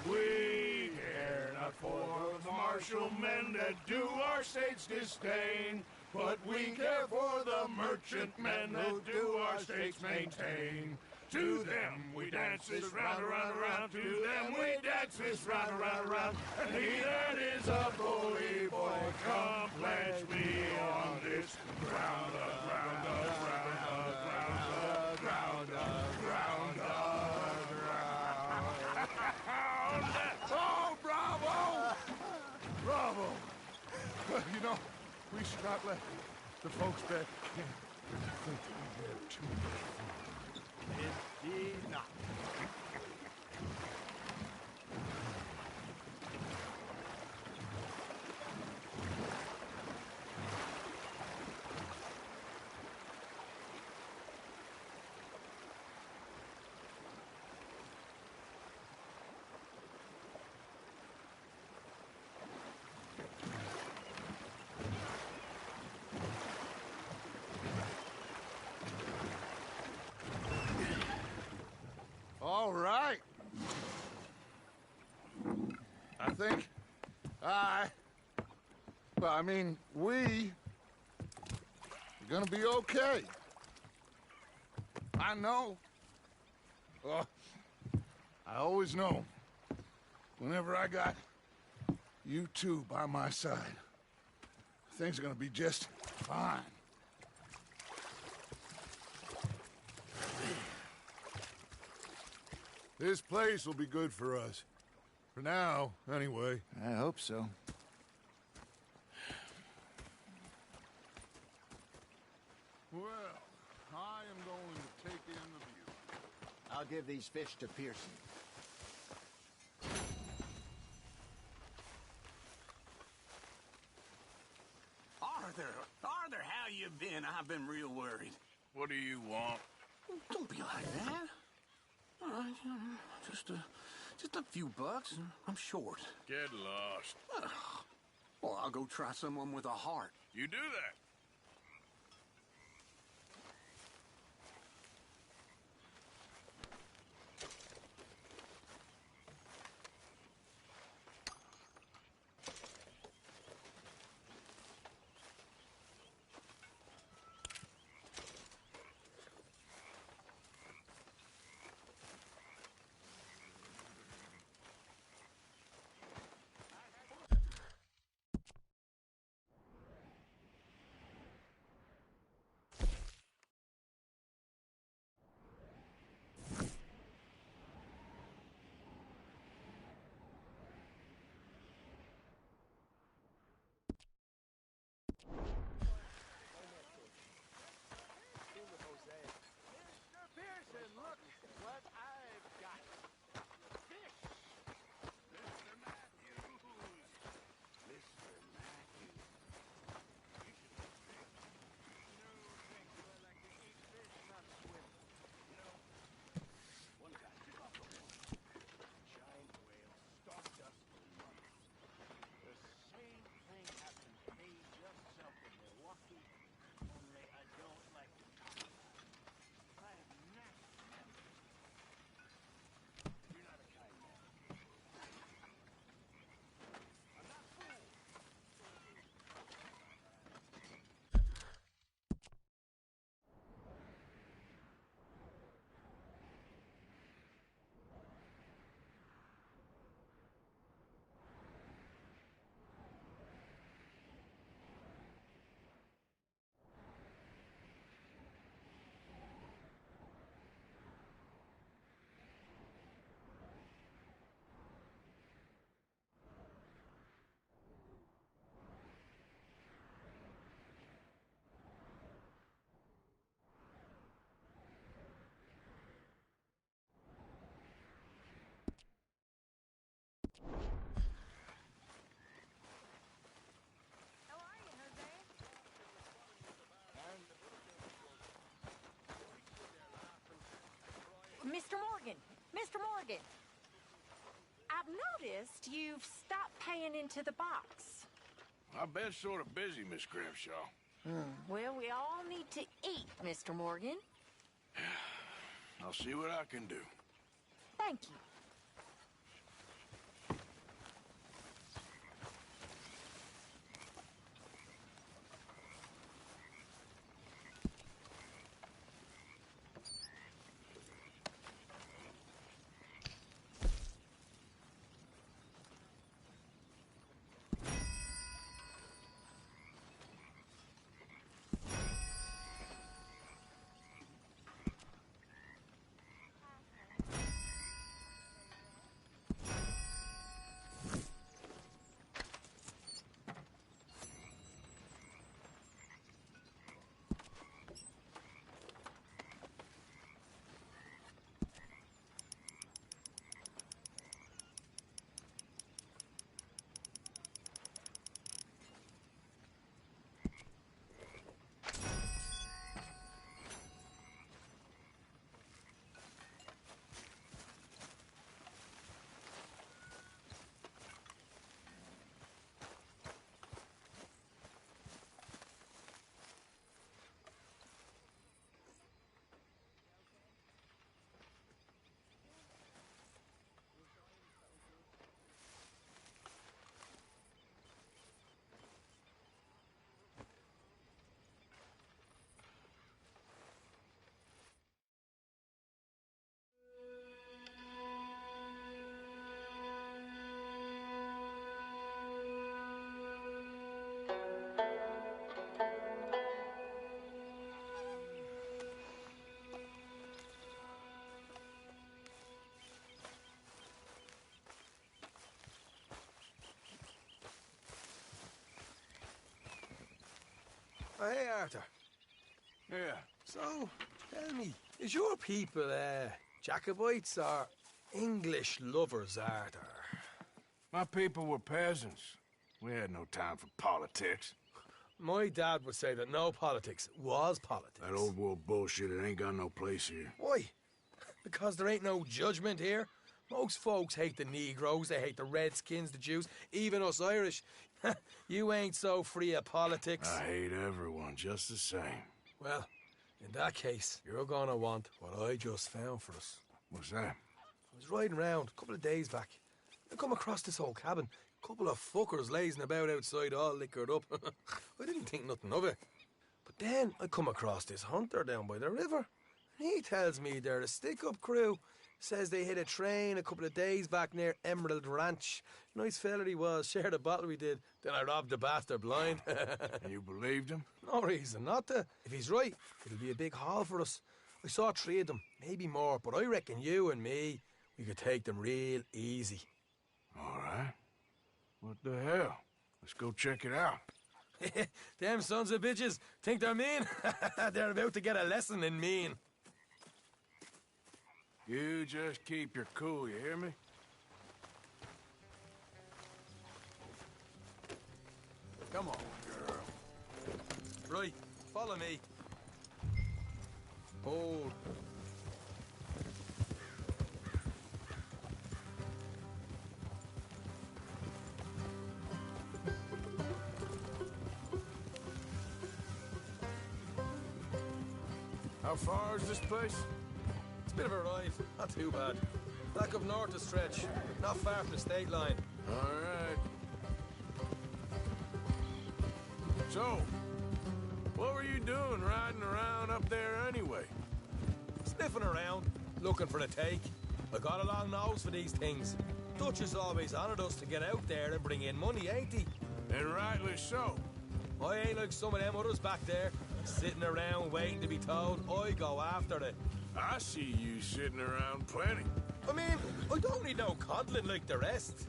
We care not for the martial men that do our state's disdain, but we care for the merchant men that do our state's maintain. To them we dance this round, around, around. To them we dance this round, around, around. And he that is a bully boy, come pledge me on this round up, round up, round up, round up, round up, round up, round up. Oh, bravo! Bravo! Well, you know, we should not let the folks back in think that we had too much fun. Indeed not. All right. I think we are gonna be okay. I know. I always know. Whenever I got you two by my side, things are gonna be just fine. This place will be good for us. For now, anyway. I hope so. Well, I am going to take in the view. I'll give these fish to Pearson. Arthur, how you been? I've been real worried. What do you want? Don't be like that. All right, just a few bucks, and I'm short. Get lost. Well, I'll go try someone with a heart. You do that. Morgan. I've noticed you've stopped paying into the box. I've been sort of busy, Miss Grimshaw. Well, we all need to eat, Mr. Morgan. I'll see what I can do. Thank you. Oh, hey, Arthur. Yeah. So, tell me, is your people, Jacobites or English lovers, Arthur? My people were peasants. We had no time for politics. My dad would say that no politics was politics. That old world bullshit, it ain't got no place here. Why? Because there ain't no judgment here. Most folks hate the Negroes, they hate the Redskins, the Jews, even us Irish. You ain't so free of politics. I hate everyone just the same. Well, in that case, you're gonna want what I just found for us. What's that? I was riding around a couple of days back. I come across this old cabin. A couple of fuckers lazing about outside all liquored up. I didn't think nothing of it. But then I come across this hunter down by the river. And he tells me they're a stick-up crew. Says they hit a train a couple of days back near Emerald Ranch. Nice fella he was, shared a bottle we did. Then I robbed the bastard blind. You believed him? No reason not to. If he's right, it'll be a big haul for us. I saw 3 of them, maybe more, but I reckon you and me, we could take them real easy. All right. What the hell? Let's go check it out. Them sons of bitches think they're mean. They're about to get a lesson in mean. You just keep your cool, you hear me? Come on, girl. Right, follow me. Hold. How far is this place? It's a bit of a ride, not too bad. Back up north a stretch, not far from the state line. All right. So, what were you doing riding around up there anyway? Sniffing around, looking for a take. I got a long nose for these things. Dutch has always honoured us to get out there and bring in money, ain't he? And rightly so. I ain't like some of them others back there, sitting around waiting to be told. I go after it. I see you sitting around plenty. I mean, I don't need no coddling like the rest.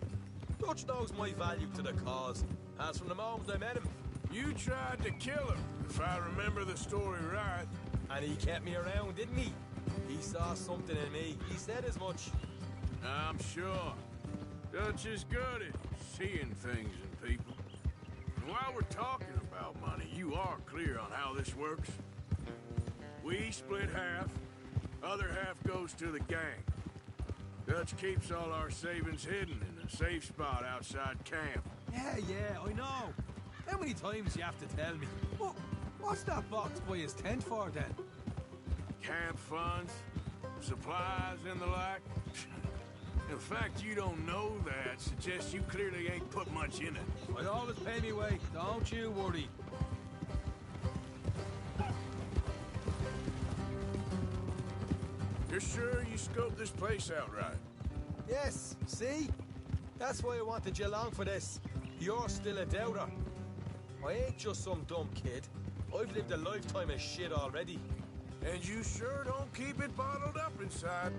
Dutch knows my value to the cause, as from the moment I met him. You tried to kill him, if I remember the story right. And he kept me around, didn't he? He saw something in me. He said as much. I'm sure. Dutch is good at seeing things in people. And while we're talking about money, you are clear on how this works? We split half. Other half goes to the gang. Dutch keeps all our savings hidden in a safe spot outside camp. Yeah, I know. How many times you have to tell me? What's that box by his tent for, then? Camp funds, supplies, and the like. The fact you don't know that suggests you clearly ain't put much in it. I always pay me way. Don't you worry. You're sure you scoped this place out right? Yes, see? That's why I wanted you along for this. You're still a doubter. I ain't just some dumb kid. I've lived a lifetime of shit already. And you sure don't keep it bottled up inside.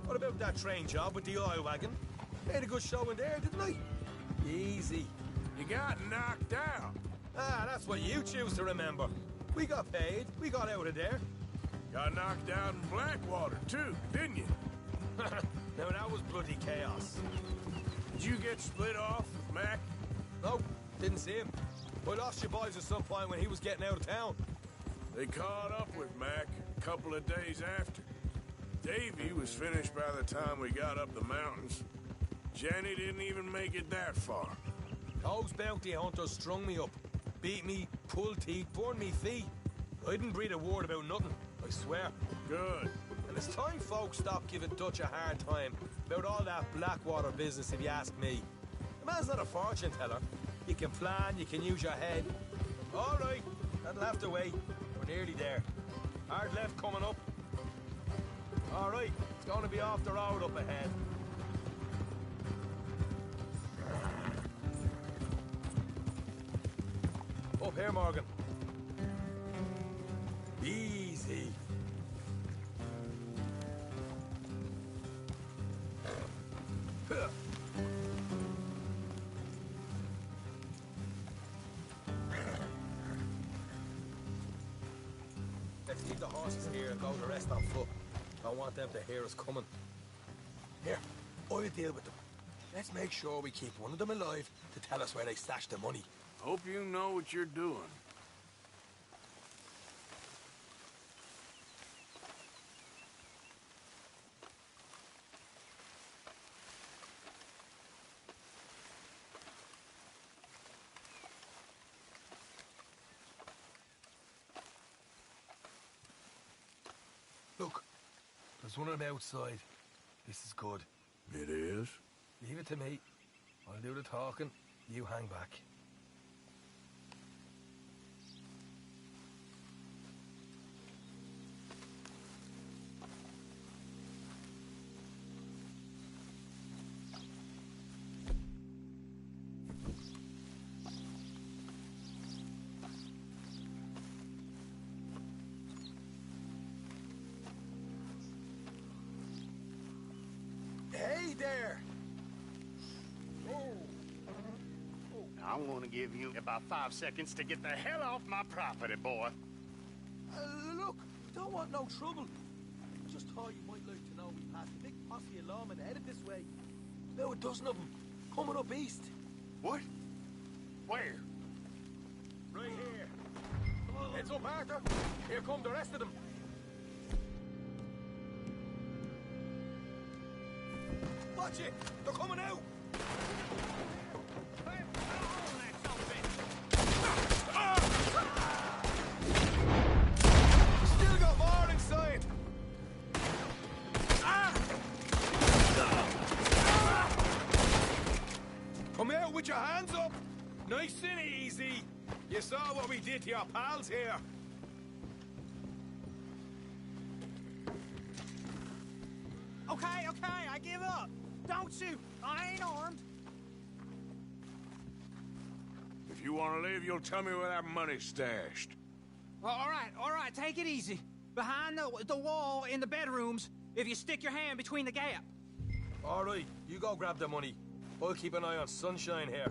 What about that train job with the oil wagon? Made a good show in there, didn't I? Easy. You got knocked out. Ah, that's what you choose to remember. We got paid. We got out of there. Got knocked out in Blackwater, too, didn't you? Now, that was bloody chaos. Did you get split off with Mac? No, didn't see him. I lost your boys at some point when he was getting out of town. They caught up with Mac a couple of days after. Davy was finished by the time we got up the mountains. Jenny didn't even make it that far. Those bounty hunters strung me up. Beat me, pulled teeth, burned me feet. I didn't breathe a word about nothing, I swear. Good. And it's time folks stop giving Dutch a hard time about all that Blackwater business, if you ask me. The man's not a fortune teller. You can plan, you can use your head. All right, that'll have to wait. We're nearly there. Hard left coming up. All right, it's going to be off the road up ahead. Up here, Morgan. Easy. Let's leave the horses here and go the rest on foot. Don't want them to hear us coming. Here, I'll deal with them. Let's make sure we keep one of them alive to tell us where they stashed the money. Hope you know what you're doing. Look, there's one on the outside. This is good. It is? Leave it to me. I'll do the talking. You hang back. Hey there! I'm gonna give you about 5 seconds to get the hell off my property, boy. Look, don't want no trouble. Just thought you might like to know we passed a big posse of lawmen headed this way. About a dozen of them, coming up east. What? Where? Right here. Heads up, Arthur. Here come the rest of them. Watch it! They're coming out! Still got more inside! Come out with your hands up! Nice and easy! You saw what we did to your pals here! Okay, I give up. Don't shoot. I ain't armed. If you want to leave, you'll tell me where that money's stashed. All right, take it easy. Behind the wall in the bedrooms, if you stick your hand between the gap. All right, you go grab the money. I'll keep an eye on Sunshine here.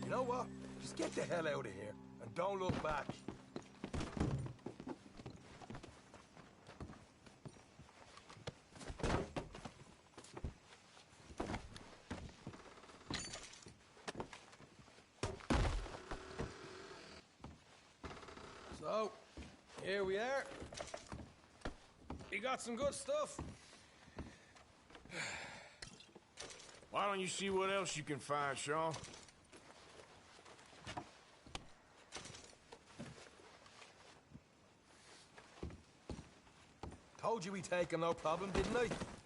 You know what? Just get the hell out of here and don't look back. So, Here we are. You got some good stuff. Why don't you see what else you can find, Sean? Told you we'd take him, no problem, didn't I?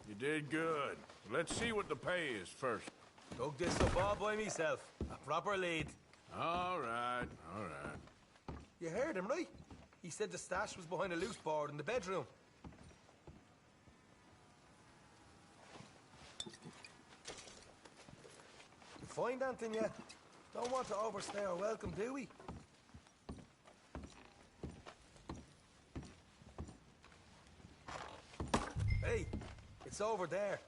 You did good. Let's see what the pay is first. Dug this up all by myself. A proper lead. All right, all right. You heard him, right? He said the stash was behind a loose board in the bedroom. You find anything yet? Don't want to overstay our welcome, do we? Hey, it's over there.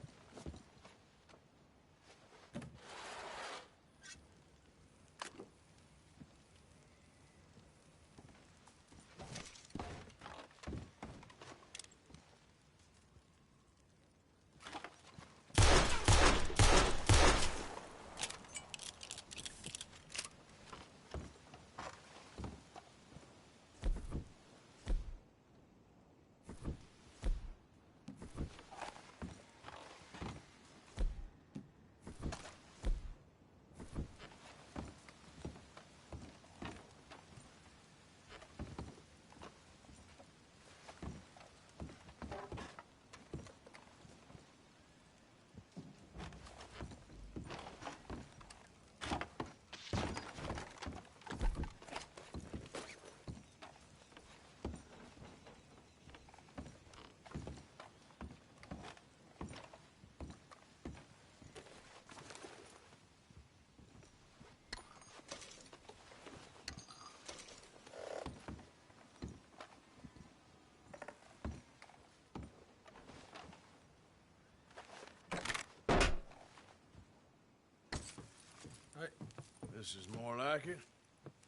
This is more like it.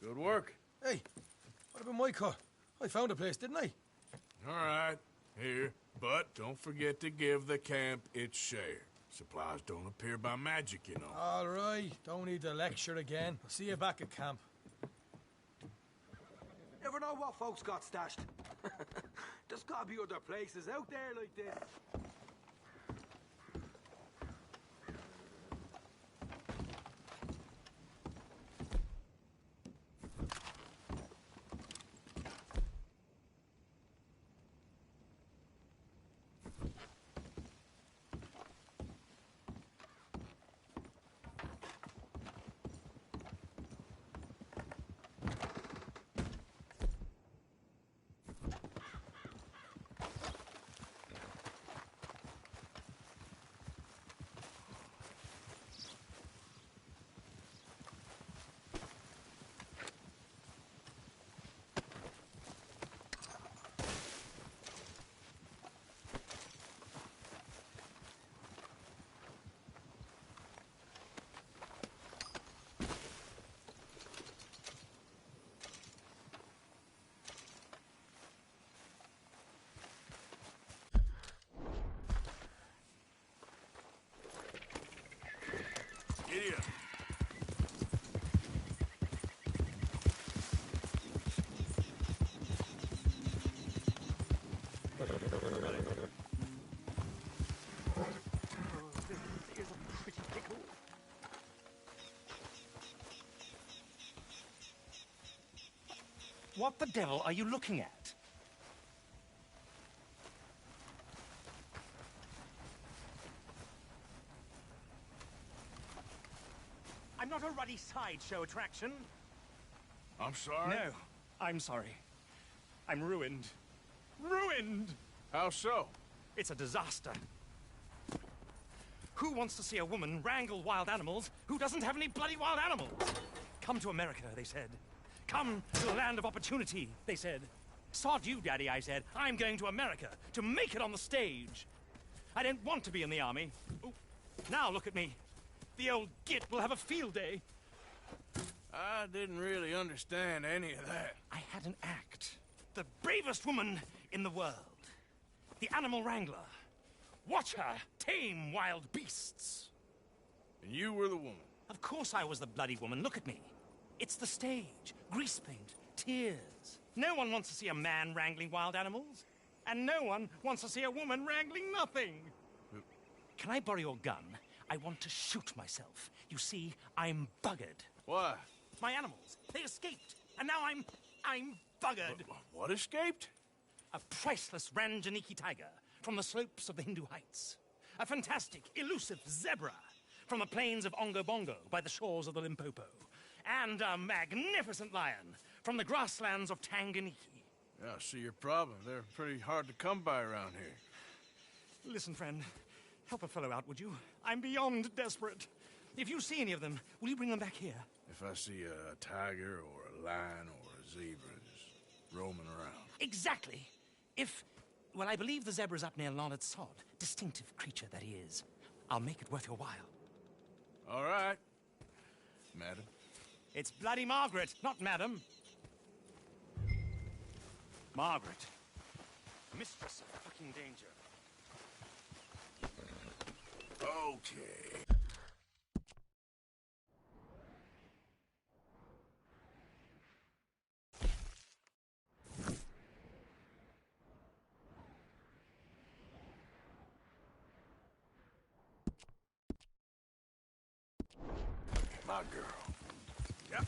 Good work. Hey, what about my car? I found a place, didn't I? All right, here. But don't forget to give the camp its share. Supplies don't appear by magic, you know. All right, don't need to lecture again. I'll see you back at camp. Never know what folks got stashed. There's gotta be other places out there like this. Idiot. What the devil are you looking at? I'm not a ruddy sideshow attraction. I'm sorry? No, I'm sorry. I'm ruined. Ruined! How so? It's a disaster. Who wants to see a woman wrangle wild animals who doesn't have any bloody wild animals? Come to America, they said. Come to the land of opportunity, they said. Sod you, Daddy, I said. I'm going to America to make it on the stage. I didn't want to be in the army. Ooh. Now look at me. The old git will have a field day. I didn't really understand any of that. I had an act. The bravest woman in the world. The animal wrangler. Watch her tame wild beasts. And you were the woman? Of course I was the bloody woman. Look at me. It's the stage. Grease paint. Tears. No one wants to see a man wrangling wild animals. And no one wants to see a woman wrangling nothing. Can I borrow your gun? I want to shoot myself. You see, I'm buggered. Why? My animals, they escaped. And now I'm buggered. What escaped? A priceless Ranjaniki tiger from the slopes of the Hindu Heights. A fantastic, elusive zebra from the plains of Ongo Bongo by the shores of the Limpopo. And a magnificent lion from the grasslands of Tanganyika. Yeah, I see your problem. They're pretty hard to come by around here. Listen, friend, help a fellow out, would you? I'm beyond desperate. If you see any of them, will you bring them back here? If I see a tiger or a lion or a zebra just roaming around. Exactly. Well, I believe the zebra's up near Larned Sod. Distinctive creature that he is. I'll make it worth your while. All right, madam. It's bloody Margaret, not madam. Margaret. Mistress of fucking danger. Okay. My girl. Yep.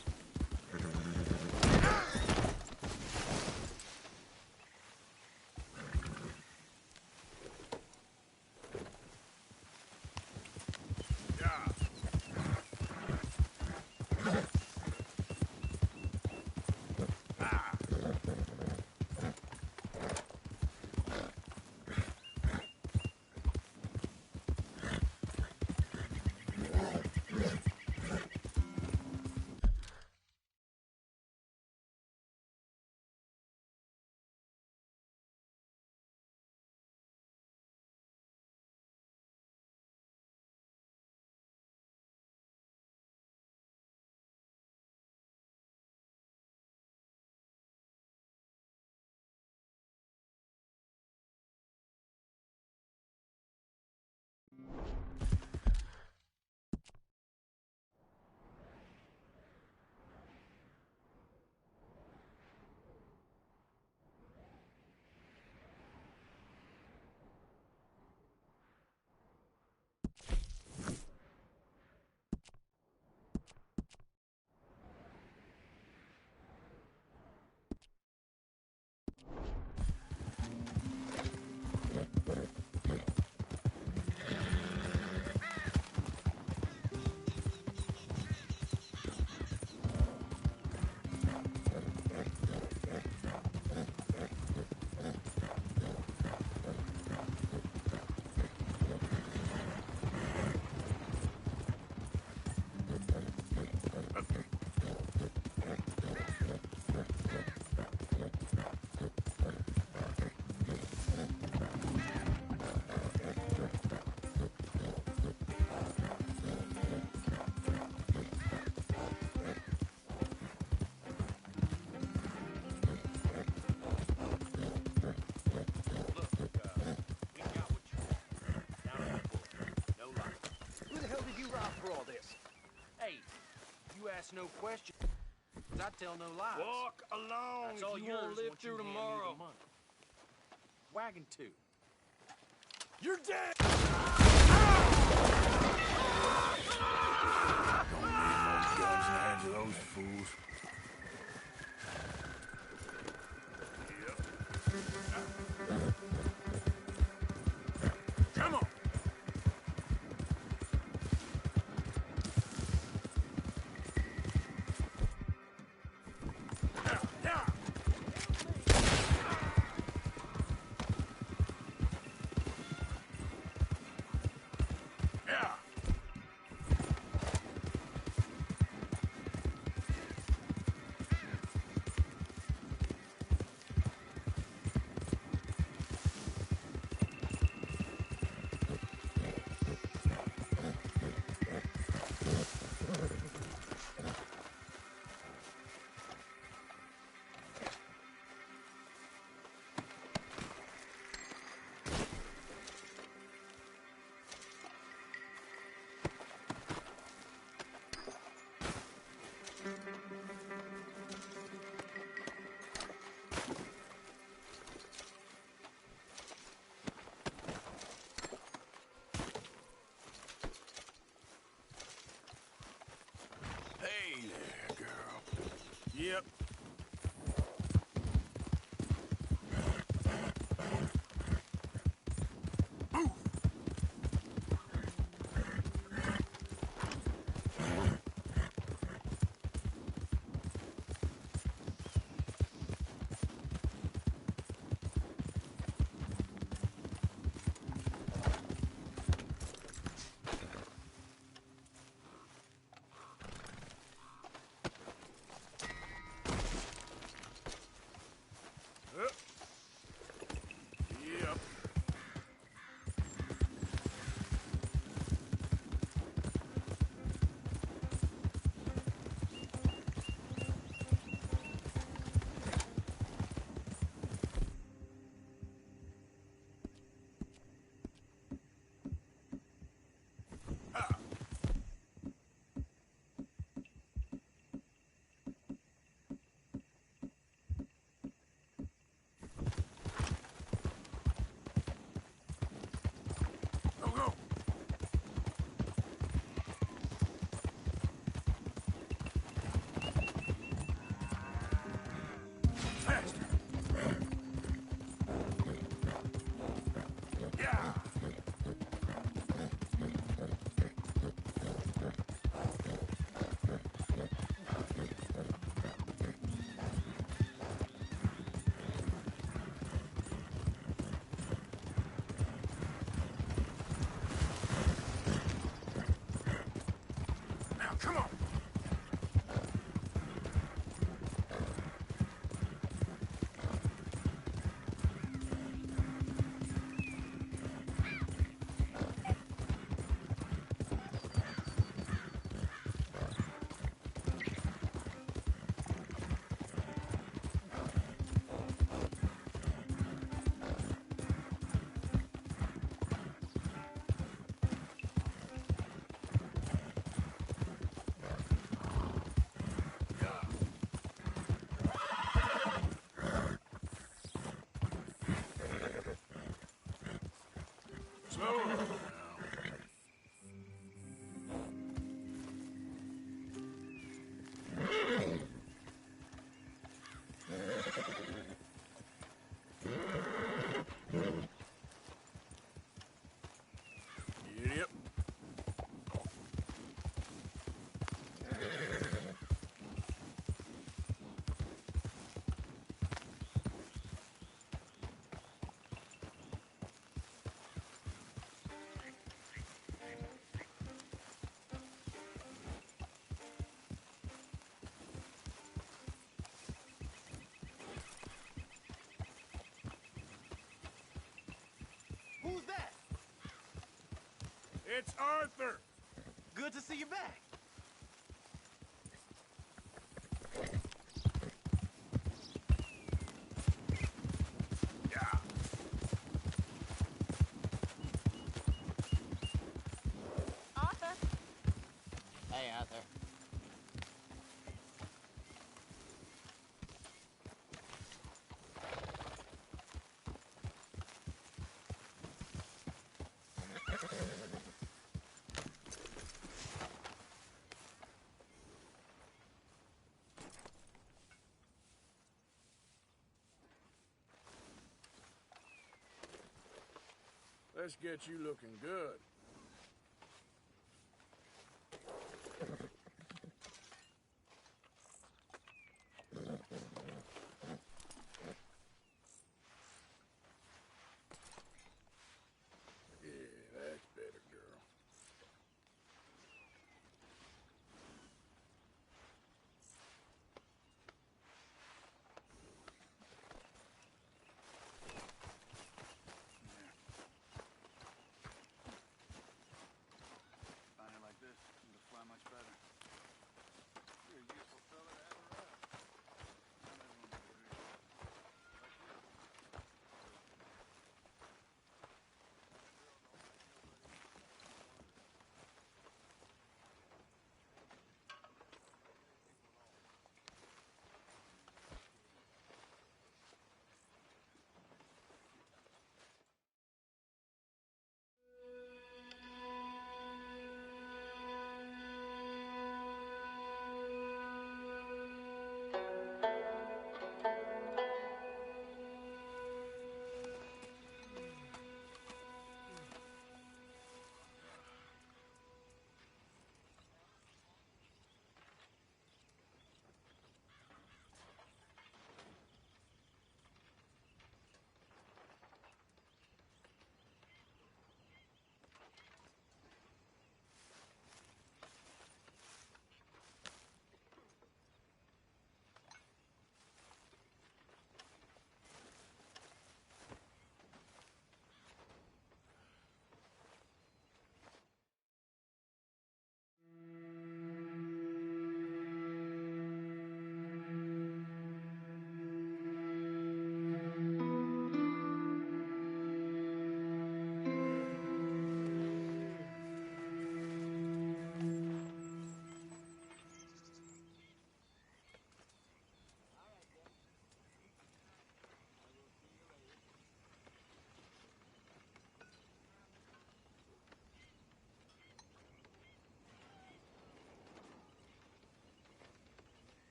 ask no questions. I tell no lies. Walk along. That's all if you yours won't live once you through hand me tomorrow. the money. Wagon 2. You're dead. Don't leave no guns in the hands of those fools. Come on. Yep. Yep. Go, go. Faster. Yeah. Now, come on. Slow. Yep. Who's that? It's Arthur. Good to see you back. Yeah. Arthur. Hey, Arthur. Let's get you looking good.